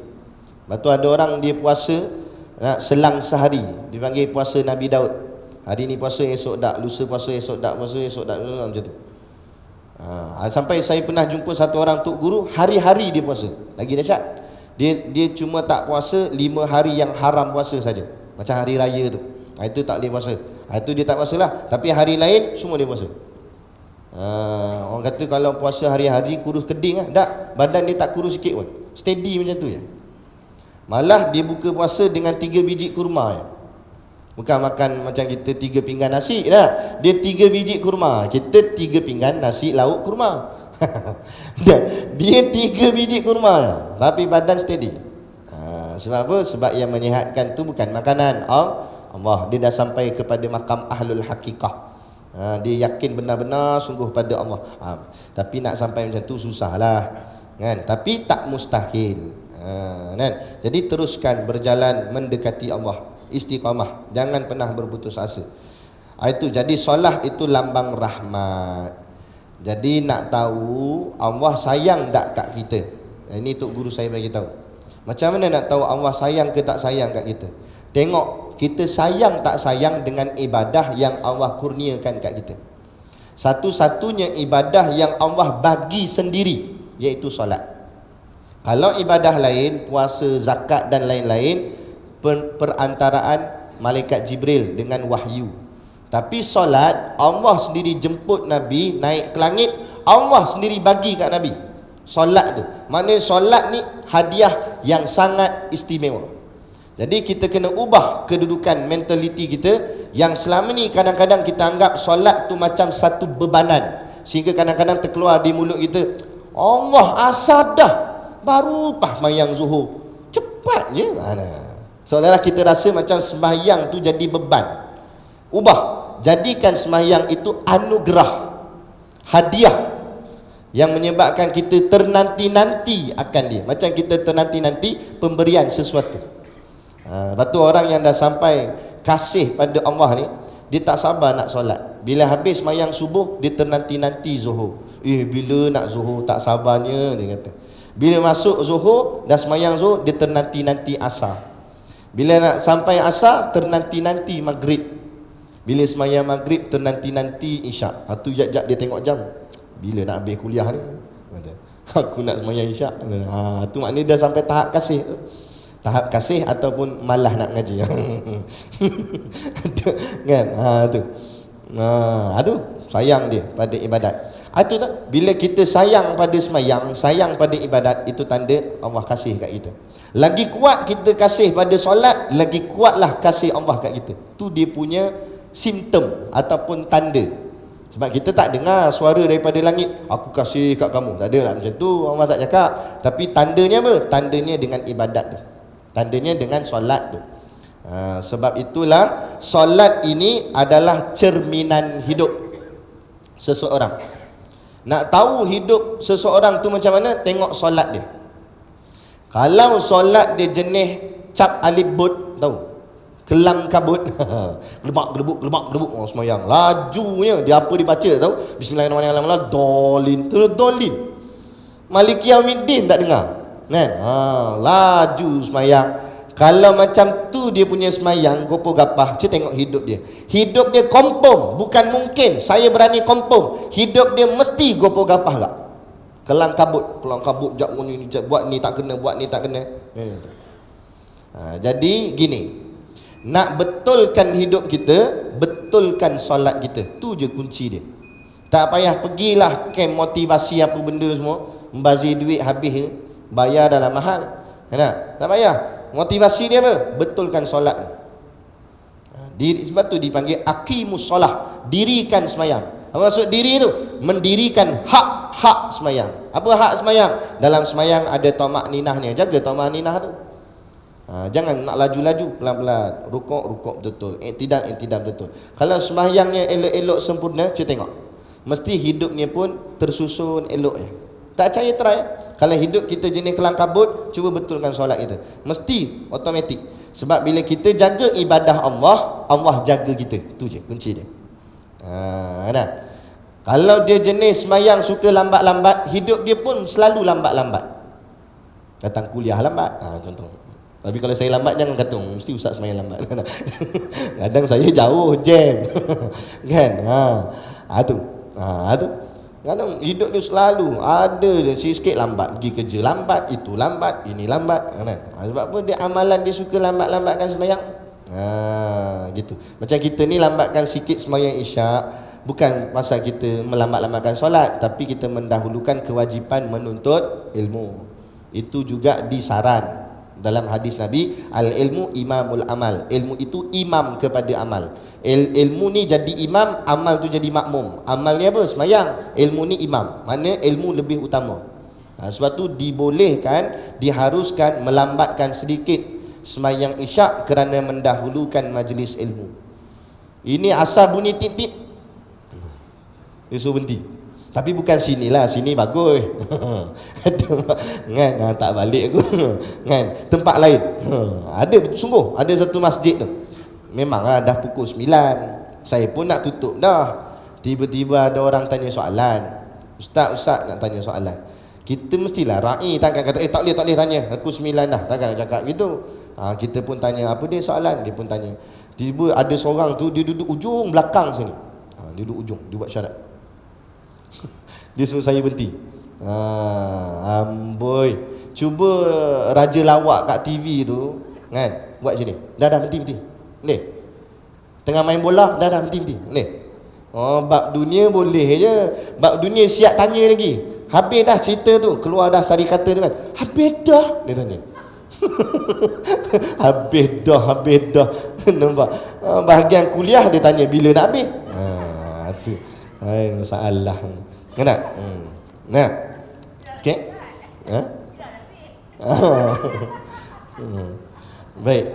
Lepas tu ada orang dia puasa selang sehari, dipanggil puasa Nabi Daud. Hari ni puasa, esok tak, lusa puasa, esok tak, macam tu. Sampai saya pernah jumpa satu orang tok guru, hari-hari dia puasa. Lagi dahsyat, dia cuma tak puasa 5 hari yang haram puasa saja. Macam hari raya tu, itu tak boleh puasa. Itu dia tak puasa lah. Tapi hari lain semua dia puasa. Orang kata kalau puasa hari-hari kurus keding tak, badan dia tak kurus sikit pun, steady macam tu je. Malah dia buka puasa dengan 3 biji kurma je. Bukan makan macam kita 3 pinggan nasi dah. Dia 3 biji kurma, kita 3 pinggan nasi lauk kurma. Dia 3 biji kurma tapi badan steady. Sebab apa? Sebab yang menyihatkan tu bukan makanan Allah. Dia dah sampai kepada makam ahlul hakikah. Dia yakin benar-benar sungguh pada Allah. Tapi nak sampai macam tu susahlah kan? Tapi tak mustahil kan? Jadi teruskan berjalan mendekati Allah, istiqamah, jangan pernah berputus asa. Itu jadi solat itu lambang rahmat. Jadi nak tahu Allah sayang tak kat kita, ini tok guru saya bagi tahu. Macam mana nak tahu Allah sayang ke tak sayang kat kita? Tengok kita sayang tak sayang dengan ibadah yang Allah kurniakan kat kita. Satu-satunya ibadah yang Allah bagi sendiri iaitu solat. Kalau ibadah lain, puasa, zakat dan lain-lain, perantaraan malaikat Jibril dengan wahyu. Tapi solat, Allah sendiri jemput Nabi naik ke langit, Allah sendiri bagi kat Nabi solat tu. Maknanya solat ni hadiah yang sangat istimewa. Jadi kita kena ubah kedudukan mentaliti kita yang selama ni kadang-kadang kita anggap solat tu macam satu bebanan, sehingga kadang-kadang terkeluar di mulut kita, Allah asar dah baru mayang zuhur cepatnya. Seolah-olah kita rasa macam sembahyang tu jadi beban. Ubah, jadikan sembahyang itu anugerah, hadiah yang menyebabkan kita ternanti-nanti akan dia. Macam kita ternanti-nanti pemberian sesuatu. Lepas tu orang yang dah sampai kasih pada Allah ni, dia tak sabar nak solat. Bila habis sembahyang subuh, dia ternanti-nanti zuhur. Bila nak zuhur, tak sabarnya dia kata. Bila masuk zuhur, dah sembahyang zuhur, dia ternanti-nanti asar. Bila nak sampai asar, ternanti-nanti maghrib. Bila sembahyang maghrib, ternanti-nanti isyak. Tu jap-jap dia tengok jam, bila nak habis kuliah ni, kata, aku nak sembahyang isyak. Tu maknanya dah sampai tahap kasih tu. Tahap kasih ataupun malah nak ngaji. Kan? Tu sayang dia pada ibadat. Itu tak? Bila kita sayang pada sembahyang, sayang pada ibadat, itu tanda Allah kasih kat kita. Lagi kuat kita kasih pada solat, lagi kuatlah kasih Allah kat kita. Tu dia punya simptom ataupun tanda. Sebab kita tak dengar suara daripada langit, aku kasih kat kamu. Tak ada lah macam tu, Allah tak cakap. Tapi tandanya apa? Tandanya dengan ibadat tu, tandanya dengan solat tu. Sebab itulah solat ini adalah cerminan hidup seseorang. Nak tahu hidup seseorang tu macam mana, tengok solat dia. Kalau solat dia jenis cap alif bud, tahu, kelam kabut, gelebak-gelebuk semayang, lajunya dia apa dibaca tahu, bismillahirrahmanirrahim, dolin. Maliki Yaumiddin tak dengar kan? Laju semayang. Kalau macam tu dia punya semayang, gopo gapah, cik tengok hidup dia. Hidup dia kompom, bukan mungkin saya berani kompom. Hidup dia mesti gopo gapah tak? Kelang kabut, buat ni tak kena, buat ni tak kena. Jadi gini, nak betulkan hidup kita, betulkan solat kita. Tu je kunci dia. Tak payah pergilah camp motivasi apa benda semua, membazir duit habis, bayar dalam mahal. Tak payah. Motivasi dia apa? Betulkan solat. Sebab tu dipanggil aqimus solah, dirikan semayang. Apa maksud diri tu? Mendirikan hak semayang. Apa hak semayang? Dalam semayang ada tamak ninahnya. Jaga tamak ninah tu. Jangan nak laju-laju, pelan-pelan. Rukuk betul. Iktidal betul. Kalau sembahyangnya elok-elok sempurna, cuba tengok, mesti hidupnya pun tersusun elok je. Tak percaya try. Kalau hidup kita jenis kelang kabut, cuba betulkan solat kita, mesti automatik. Sebab bila kita jaga ibadah Allah, Allah jaga kita. Tu je kunci dia. Kalau dia jenis sembahyang suka lambat-lambat, hidup dia pun selalu lambat-lambat. Datang kuliah lambat, contoh. Tapi kalau saya lambat, jangan kata mesti ustaz sembahyang lambat. Kadang saya jauh jam. Kan? Tu. Kadang hidup dia selalu ada je sikit lambat, pergi kerja lambat, itu lambat, ini lambat. Sebab apa? Dia amalan dia suka lambat-lambatkan sembahyang. Gitu. Macam kita ni lambatkan sikit sembahyang isyak, Bukan pasal kita melambat-lambatkan solat, tapi kita mendahulukan kewajipan menuntut ilmu. Itu juga disaran dalam hadis Nabi, al-ilmu imamul amal. Ilmu itu imam kepada amal. Ilmu ni jadi imam, amal tu jadi makmum. Amal ni apa? Semayang. Ilmu ni imam. Mana ilmu lebih utama. Sebab tu dibolehkan, diharuskan melambatkan sedikit semayang isyak kerana mendahulukan majlis ilmu. Ini asal bunyi tip-tip, dia suruh berhenti. Tapi bukan sinilah, sini bagus. Kan, tak balik aku. Kan, tempat lain. Ada sungguh, ada satu masjid tu. Memanglah dah pukul 9. Saya pun nak tutup dah. Tiba-tiba ada orang tanya soalan. Ustaz nak tanya soalan. Kita mestilah ra'i, takkan kata tak boleh tanya. Aku 9 dah. Takkan nak cakap gitu. Kita pun tanya apa dia soalan, dia pun tanya. Tiba ada seorang tu dia duduk ujung belakang sini. Dia duduk ujung, dia buat syarat. Dia suruh saya berhenti. Amboi. Cuba raja lawak kat TV tu, kan, buat macam ni. Dah berhenti. Ni. Tengah main bola, dah berhenti. Ni. Bab dunia boleh je. Bab dunia siap tanya lagi. Habis dah cerita tu, keluar dah sari kata tu kan. Habis dah, dia tanya. Habis dah. Nampak? Bahagian kuliah dia tanya bila nak habis. Tu. Masalah. Kena? Nah. Okey. Baik.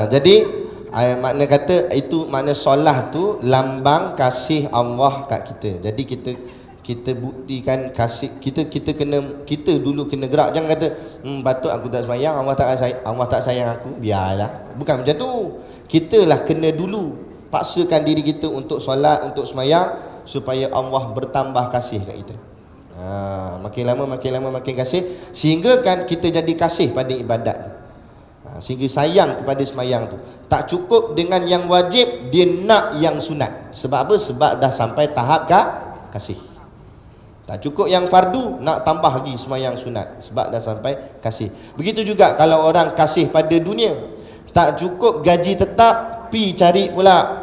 Jadi makna kata itu, makna solat tu lambang kasih Allah kat kita. Jadi kita buktikan kasih kita dulu kena gerak. Jangan kata patut aku tak sembahyang, Allah tak sayang aku, biarlah. Bukan macam tu. Kita lah kena dulu paksakan diri kita untuk solat, untuk sembahyang, supaya Allah bertambah kasih kat kita. Makin lama makin kasih, sehingga kan kita jadi kasih pada ibadat tu. Sehingga sayang kepada sembahyang tu. Tak cukup dengan yang wajib, dia nak yang sunat. Sebab apa? Sebab dah sampai tahap kasih. Tak cukup yang fardu, nak tambah lagi sembahyang sunat, sebab dah sampai kasih. Begitu juga kalau orang kasih pada dunia, tak cukup gaji tetap, pi cari pula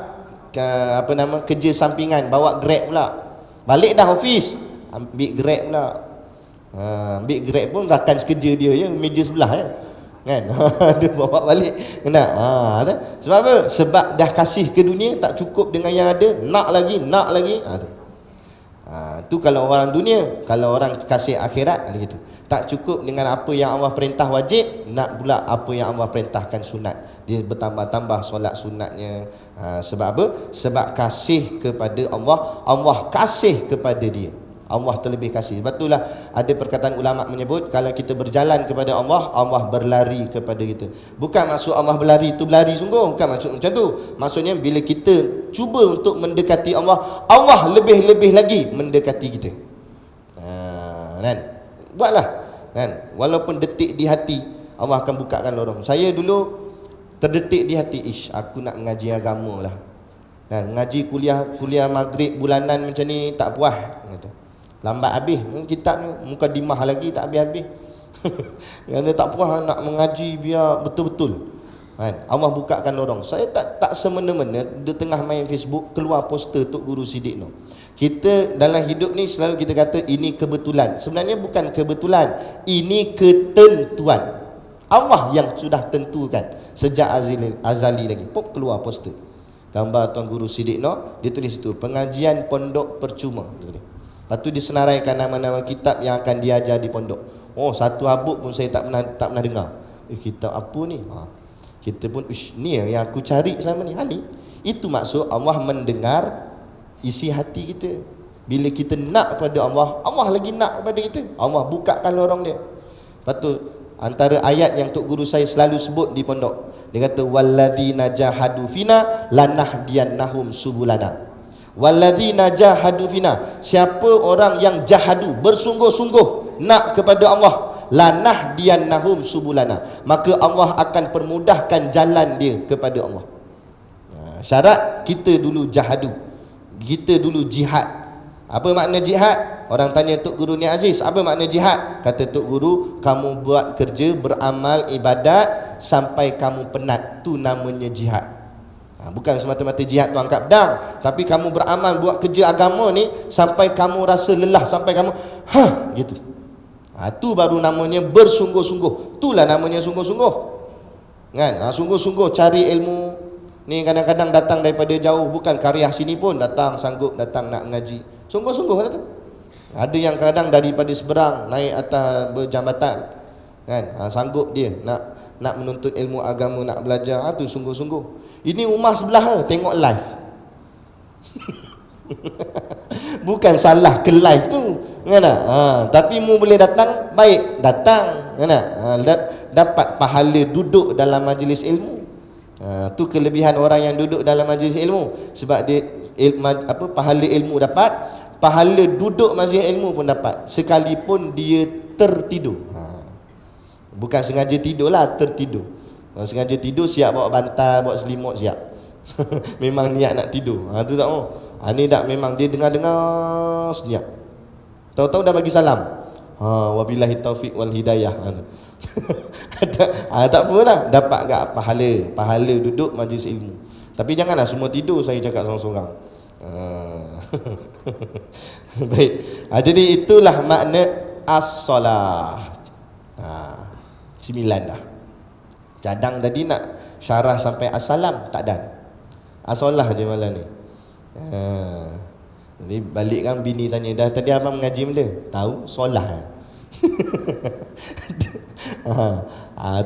kerja sampingan, bawa Grab pula. Balik dah office, ambil Grab pula. Ambil Grab pun rakan sekerja dia je, meja sebelah je. Kan? Dia bawa balik. Kena. Sebab apa? Sebab dah kasih ke dunia, tak cukup dengan yang ada, nak lagi. Tu kalau orang dunia. Kalau orang kasih akhirat, ada gitu. Tak cukup dengan apa yang Allah perintah wajib, nak pula apa yang Allah perintahkan sunat. Dia bertambah-tambah solat sunatnya. Sebab apa? Sebab kasih kepada Allah, Allah kasih kepada dia. Allah terlebih kasih. Sebab itulah ada perkataan ulama menyebut, kalau kita berjalan kepada Allah, Allah berlari kepada kita. Bukan maksud Allah berlari tu berlari sungguh, bukan maksud macam tu. Maksudnya bila kita cuba untuk mendekati Allah, Allah lebih-lebih lagi mendekati kita. Kan? Buatlah, kan? Walaupun detik di hati, Allah akan bukakan lorong. Saya dulu terdetik di hati, aku nak mengaji agama lah. Dan mengaji kuliah maghrib bulanan macam ni tak puas, kata. Lambat habis kitab ni, mukadimah lagi tak habis-habis. Yang dia tak puas nak mengaji biar betul-betul. Kan? Allah bukakan lorong. Saya tak semena-mena di tengah main Facebook keluar poster Tok Guru Siddiq Noh. Kita dalam hidup ni selalu kita kata ini kebetulan. Sebenarnya bukan kebetulan, ini ketentuan. Allah yang sudah tentukan sejak azali lagi. Pop keluar poster gambar Tuan Guru Siddiq Noh, dia tulis itu pengajian pondok percuma. Lepas tu disenaraikan nama-nama kitab yang akan diajar di pondok. Satu habuk pun saya tak pernah dengar. Kitab apa ni? Kita pun ni yang aku cari selama ni. Ni itu maksud Allah mendengar isi hati kita. Bila kita nak pada Allah, Allah lagi nak pada kita. Allah bukakan lorong dia. Lepas tu antara ayat yang Tok Guru saya selalu sebut di pondok, dia kata walladzina jahadu fina lanahdiyannahum subulana. Walladzina jahadu fina, siapa orang yang jahadu, bersungguh-sungguh nak kepada Allah, lanahdiyannahum subulana, maka Allah akan permudahkan jalan dia kepada Allah. Syarat kita dulu jahadu, kita dulu jihad. Apa makna jihad? Orang tanya Tok Guru Ni Aziz, apa makna jihad? Kata Tok Guru, kamu buat kerja, beramal, ibadat sampai kamu penat, tu namanya jihad. Bukan semata-mata jihad tu angkat pedang, tapi kamu beramal buat kerja agama ni sampai kamu rasa lelah, sampai kamu gitu. Tu baru namanya bersungguh-sungguh. Itulah namanya sungguh-sungguh. Kan? Sungguh-sungguh cari ilmu. Ni kadang-kadang datang daripada jauh, bukan karya sini pun datang, sanggup datang nak mengaji. Sungguh-sungguh datang. Ada yang kadang daripada seberang naik atas berjambatan. Kan? Sanggup dia nak menuntut ilmu agama, nak belajar. Tu sungguh-sungguh. Ini rumah sebelah tengok live. Bukan salah ke live tu, kan? Tapi mu boleh datang, baik datang, kan? Dapat pahala duduk dalam majlis ilmu. Tu kelebihan orang yang duduk dalam majlis ilmu, sebab dia pahala ilmu dapat, pahala duduk majlis ilmu pun dapat, sekalipun dia tertidur. Bukan sengaja tidur lah, tertidur. Kalau sengaja tidur, siap bawa bantal, bawa selimut, siap. Memang niat nak tidur. Tu tak mau. Ni dah memang dia dengar-dengar senyap. Tahu-tahu dah bagi salam. Wabillahi taufiq wal hidayah. Tak apalah, dapat gak pahala duduk majlis ilmu. Tapi janganlah semua tidur, saya cakap seorang-seorang. Baik. Jadi itulah makna as-solah. 9 dah. Cadang tadi nak syarah sampai as-salam, tak dan. As-solah je malam ni. Jadi balik kan bini tanya, dah tadi abang mengaji benda? Tahu, solah.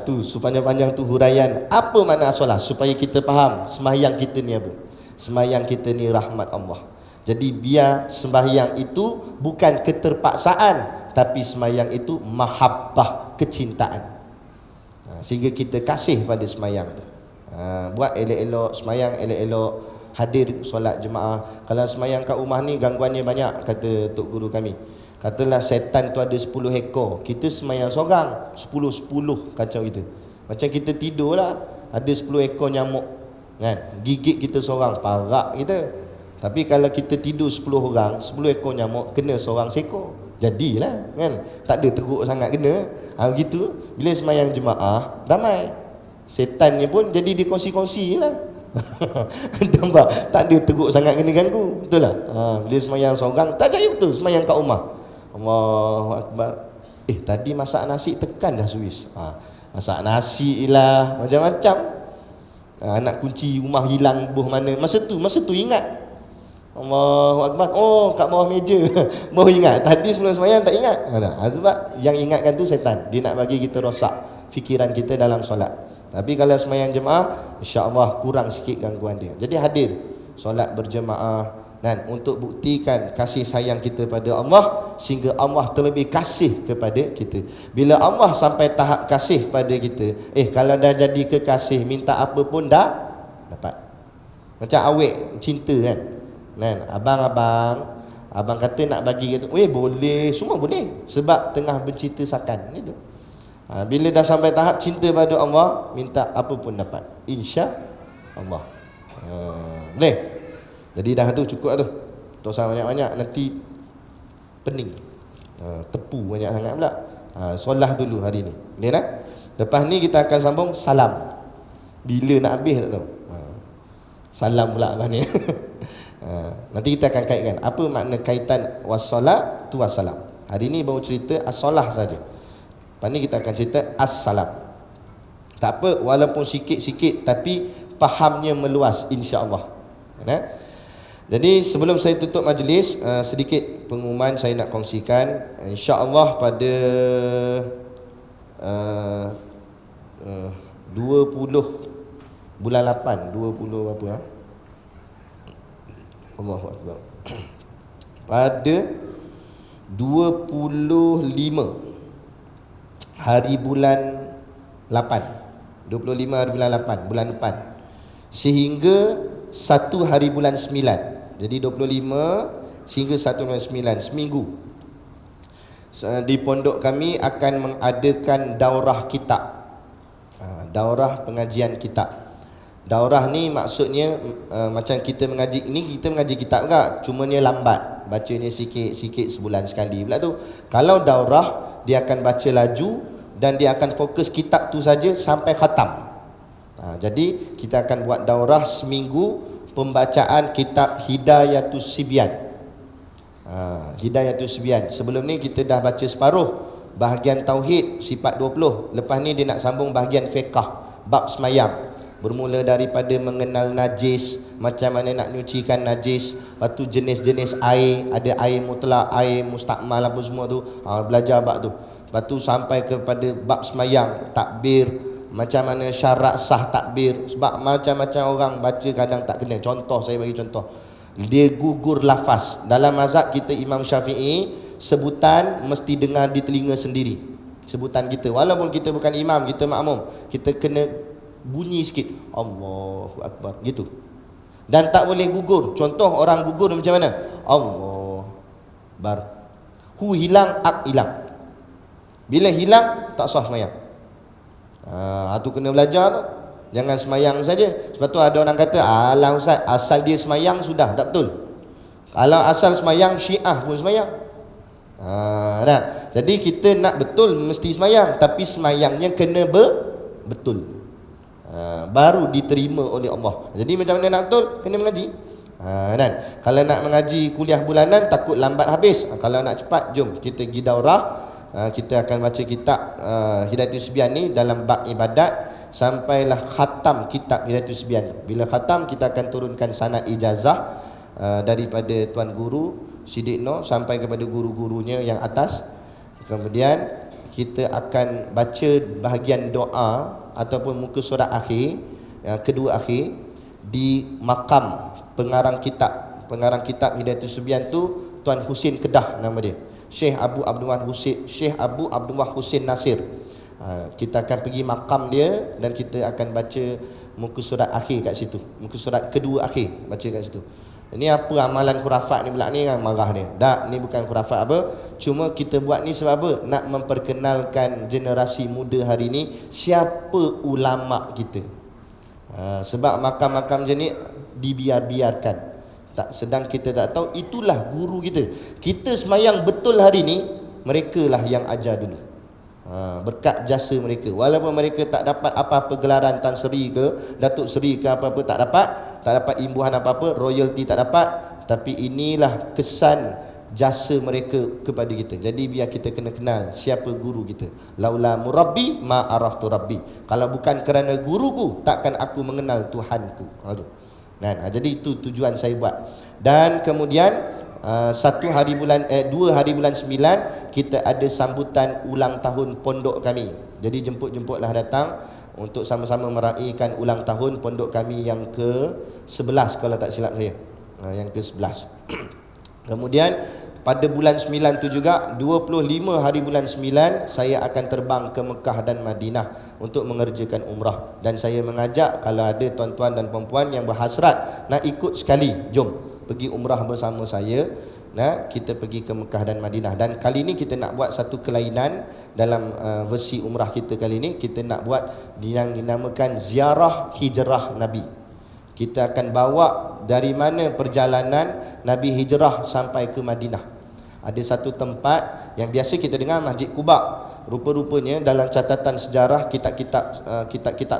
Tu sepanjang-panjang tu huraian apa makna as-solah, supaya kita faham sembahyang kita ni apa. Sembahyang kita ni rahmat Allah. Jadi biar sembahyang itu bukan keterpaksaan, tapi sembahyang itu mahabbah, kecintaan. Sehingga kita kasih pada sembahyang tu. Buat elok-elok sembahyang, elok-elok hadir solat jemaah. Kalau sembahyang kat rumah ni gangguannya banyak, kata tok guru kami. Katalah setan tu ada 10 ekor, kita sembahyang seorang 10 kacau kita. Macam kita tidur lah, ada 10 ekor nyamuk kan, gigit kita seorang, parak kita. Tapi kalau kita tidur 10 orang, 10 ekor nyamuk kena seorang seekor, jadilah kan, tak ada teruk sangat kena. Begitu bila sembahyang jemaah damai, setannya pun jadi dikongsi-kongsi lah. Nampak, tak ada teruk sangat kena ganggu, betul lah. Bila sembahyang seorang tak percaya betul, sembahyang kat rumah, Allahu Akbar. Tadi masak nasi tekan dah Swiss. Masak nasi lah, macam-macam. Anak kunci rumah hilang buh mana, masa tu ingat. Allahu Akbar. Kat bawah meja. Baru ingat. Tadi sebelum sembahyang tak ingat. Sebab yang ingatkan tu setan. Dia nak bagi kita rosak fikiran kita dalam solat. Tapi kalau sembahyang jemaah, insya-Allah kurang sikit gangguan dia. Jadi hadir solat berjemaah dan untuk buktikan kasih sayang kita pada Allah, sehingga Allah terlebih kasih kepada kita. Bila Allah sampai tahap kasih pada kita, kalau dah jadi kekasih, minta apa pun dah dapat. Macam awek cinta kan. Abang kata nak bagi kata, boleh, semua boleh, sebab tengah bercinta sakan gitu. Bila dah sampai tahap cinta pada Allah, minta apa pun dapat, insya Allah. Boleh. Jadi dah tu cukup tu. Tak usah banyak-banyak, nanti pening. Tepu banyak sangat pula. Solah dulu hari ni. Boleh tak? Lepas ni kita akan sambung salam. Bila nak habis tak tahu. Salam pula abang ni. Nanti kita akan kaitkan apa makna kaitan wassalah tu wassalam. Hari ni baru cerita as-solah saja. Lepas ni kita akan cerita as-salam. Tak apa, walaupun sikit-sikit tapi fahamnya meluas, insya-Allah. Jadi sebelum saya tutup majlis, sedikit pengumuman saya nak kongsikan. Insya-Allah pada 20 bulan 8, 20 berapa Allahu Akbar. Pada 25 hari bulan 8, 25 hari bulan 8 bulan depan, sehingga 1 hari bulan 9. Jadi 25 sehingga 1 bulan 9, seminggu. Di pondok kami akan mengadakan daurah kitab. Daurah pengajian kitab. Daurah ni maksudnya macam kita mengaji ni, kita mengaji kitab tak, cuma dia lambat, bacanya sikit-sikit sebulan sekali pula tu. Kalau daurah, dia akan baca laju dan dia akan fokus kitab tu saja sampai khatam. Jadi kita akan buat daurah seminggu pembacaan kitab Hidayatus Sibyan. Hidayatus Sibyan. Sebelum ni kita dah baca separuh bahagian tauhid sifat 20. Lepas ni dia nak sambung bahagian fiqh bab semayang. Bermula daripada mengenal najis, macam mana nak nyucikan najis, lepas tu jenis-jenis air, ada air mutlak, air mustakmal apa semua tu, belajar bab tu. Lepas tu sampai kepada bab semayang, takbir, macam mana syarat sah takbir. Sebab macam-macam orang baca kadang tak kena. Contoh, saya bagi contoh, dia gugur lafaz. Dalam mazhab kita Imam Syafi'i, sebutan mesti dengar di telinga sendiri. Sebutan kita, walaupun kita bukan imam, kita makmum, kita kena bunyi sikit, Allahu Akbar, gitu. Dan tak boleh gugur. Contoh orang gugur macam mana? Allah bar. Hu hilang, ak hilang. Bila hilang, tak sah semayang. Tu kena belajar. Jangan semayang saja. Sebab tu ada orang kata, alah Ustaz, asal dia semayang sudah, tak betul. Kalau asal semayang, Syiah pun semayang. Jadi kita nak betul mesti semayang, tapi semayangnya kena betul. Baru diterima oleh Allah. Jadi macam mana nak betul? Kena mengaji. Dan kalau nak mengaji kuliah bulanan takut lambat habis. Kalau nak cepat, jom kita pergi daurah. Kita akan baca kitab Hidayatus Sibyan ni dalam bab ibadat sampailah khatam kitab Hidayatus Sibyan. Bila khatam, kita akan turunkan sanad ijazah daripada Tuan Guru Siddiq Noh sampai kepada guru-gurunya yang atas. Kemudian kita akan baca bahagian doa ataupun muka surat akhir, kedua akhir, di makam pengarang kitab Hidayatus Sibyan tu Tuan Husin Kedah nama dia, Syekh Abu Abdullah Husin Nasir. Kita akan pergi makam dia dan kita akan baca muka surat akhir kat situ, muka surat kedua akhir, baca kat situ. Ini apa amalan khurafat ni pula ni kan, marah dia. Tak, ni bukan khurafat apa. Cuma kita buat ni sebab apa? Nak memperkenalkan generasi muda hari ni siapa ulama kita. Sebab makam-makam macam ni dibiar-biarkan. Sedang kita tak tahu itulah guru kita. Kita semayang betul hari ni, mereka lah yang ajar dulu. Berkat jasa mereka, walaupun mereka tak dapat apa-apa gelaran Tan Seri ke Datuk Seri ke apa-apa, tak dapat imbuhan apa-apa, royalty tak dapat, tapi inilah kesan jasa mereka kepada kita. Jadi biar kita kena kenal siapa guru kita. Laula murabbi ma araftu rabbi. Kalau bukan kerana guruku, takkan aku mengenal Tuhanku. Jadi itu tujuan saya buat. Dan kemudian 2 hari bulan 9 kita ada sambutan ulang tahun pondok kami. Jadi jemput-jemputlah datang untuk sama-sama meraihkan ulang tahun pondok kami yang ke-11 kalau tak silap saya. Yang ke-11. Kemudian pada bulan 9 tu juga 25 hari bulan 9 saya akan terbang ke Mekah dan Madinah untuk mengerjakan umrah. Dan saya mengajak kalau ada tuan-tuan dan puan-puan yang berhasrat nak ikut sekali, jom pergi umrah bersama saya. Kita pergi ke Mekah dan Madinah. Dan kali ini kita nak buat satu kelainan dalam versi umrah kita kali ini. Kita nak buat yang dinamakan ziarah hijrah Nabi. Kita akan bawa dari mana perjalanan Nabi hijrah sampai ke Madinah. Ada satu tempat yang biasa kita dengar, Masjid Quba. Rupa-rupanya dalam catatan sejarah, kitab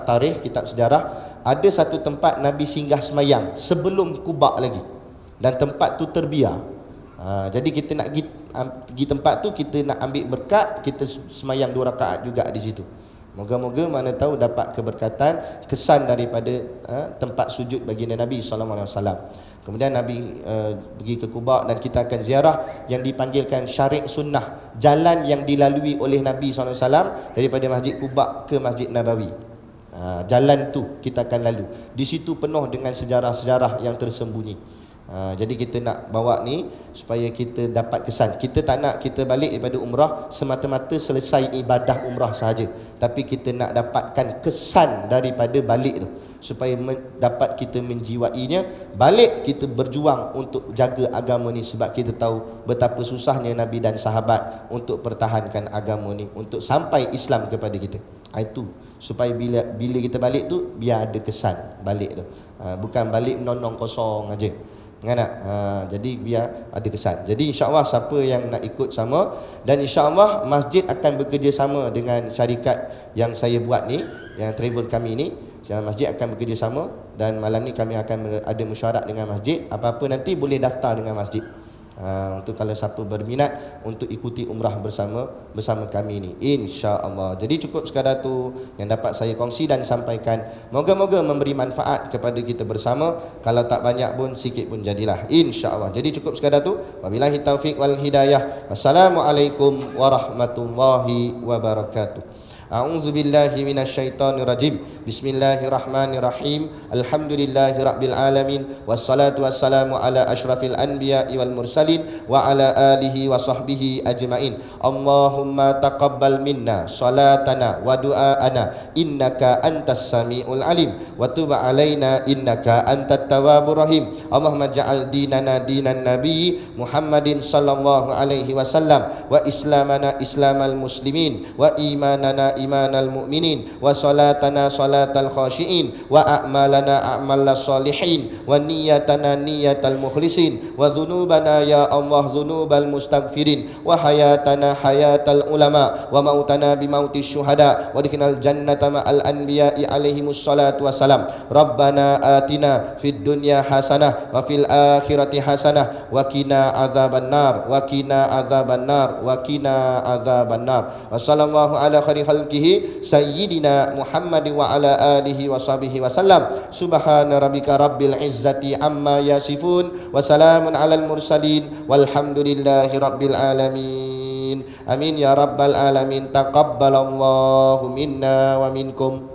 tarikh, kitab sejarah, ada satu tempat Nabi singgah semayang sebelum Quba lagi. Dan tempat tu terbiar. Jadi kita nak pergi tempat tu, kita nak ambil berkat, kita semayang 2 rakaat juga di situ. Moga-moga mana tahu dapat keberkatan, kesan daripada tempat sujud baginda Nabi SAW. Kemudian Nabi pergi ke Quba dan kita akan ziarah yang dipanggilkan Syarik Sunnah, jalan yang dilalui oleh Nabi SAW daripada Masjid Quba ke Masjid Nabawi. Jalan tu kita akan lalu. Di situ penuh dengan sejarah-sejarah yang tersembunyi. Jadi kita nak bawa ni supaya kita dapat kesan. Kita tak nak kita balik daripada umrah semata-mata selesai ibadah umrah sahaja, tapi kita nak dapatkan kesan daripada balik tu, supaya dapat kita menjiwainya. Balik kita berjuang untuk jaga agama ni, sebab kita tahu betapa susahnya Nabi dan sahabat untuk pertahankan agama ni, untuk sampai Islam kepada kita. Itu supaya bila kita balik tu biar ada kesan balik tu. Bukan balik nonong kosong aja. Jadi biar ada kesan. Jadi insya-Allah siapa yang nak ikut sama, dan insya-Allah masjid akan bekerjasama dengan syarikat yang saya buat ni, yang travel kami ni. Masjid akan bekerjasama dan malam ni kami akan ada mesyuarat dengan masjid. Apa-apa nanti boleh daftar dengan masjid. Untuk kalau siapa berminat untuk ikuti umrah bersama kami ni, insya-Allah. Jadi cukup sekadar tu yang dapat saya kongsi dan sampaikan. Moga-moga memberi manfaat kepada kita bersama. Kalau tak banyak pun sikit pun jadilah, insya-Allah. Jadi cukup sekadar tu. Wabillahi taufik wal hidayah. Wassalamualaikum warahmatullahi wabarakatuh. A'udzu billahi minasyaitonir rajim. Bismillahirrahmanirrahim. Alhamdulillahirabbil alamin wassalatu wassalamu ala asyrafil anbiya'i wal mursalin wa ala alihi wa sahbihi ajmain. Allahumma taqabbal minna salatana wa du'aana innaka antas samiul alim wa tub alaina innaka antat tawwabur rahim. Allahumma ja'al dinana dinan nabi Muhammadin sallallahu alaihi wasallam wa islamana islamal muslimin wa imanana imanal mu'minin wa salatana salatal khashiin wa a'malana a'malal salihin wa niyyatana niyyatal mukhlisin wa dhunubana ya Allah dhunubal mustaghfirin wa hayatana hayatal ulama wa mautana bimautis syuhada wa dikhinal jannata ma'al anbiya'i alaihimus salatu wassalam. Rabbana atina fid dunya hasanah wa fil akhirati hasanah wa qina adzabannar wa qina adzabannar wa qina adzabannar. Wa sallallahu ala khairi khalqihi sayyidina Muhammad wa ala alihi wa sahbihi wasallam. Subhana rabbika rabbil izzati amma yasifun wa salamun alal mursalin walhamdulillahi rabbil alamin. Amin ya rabbal alamin. Taqabbalallahu minna wa minkum.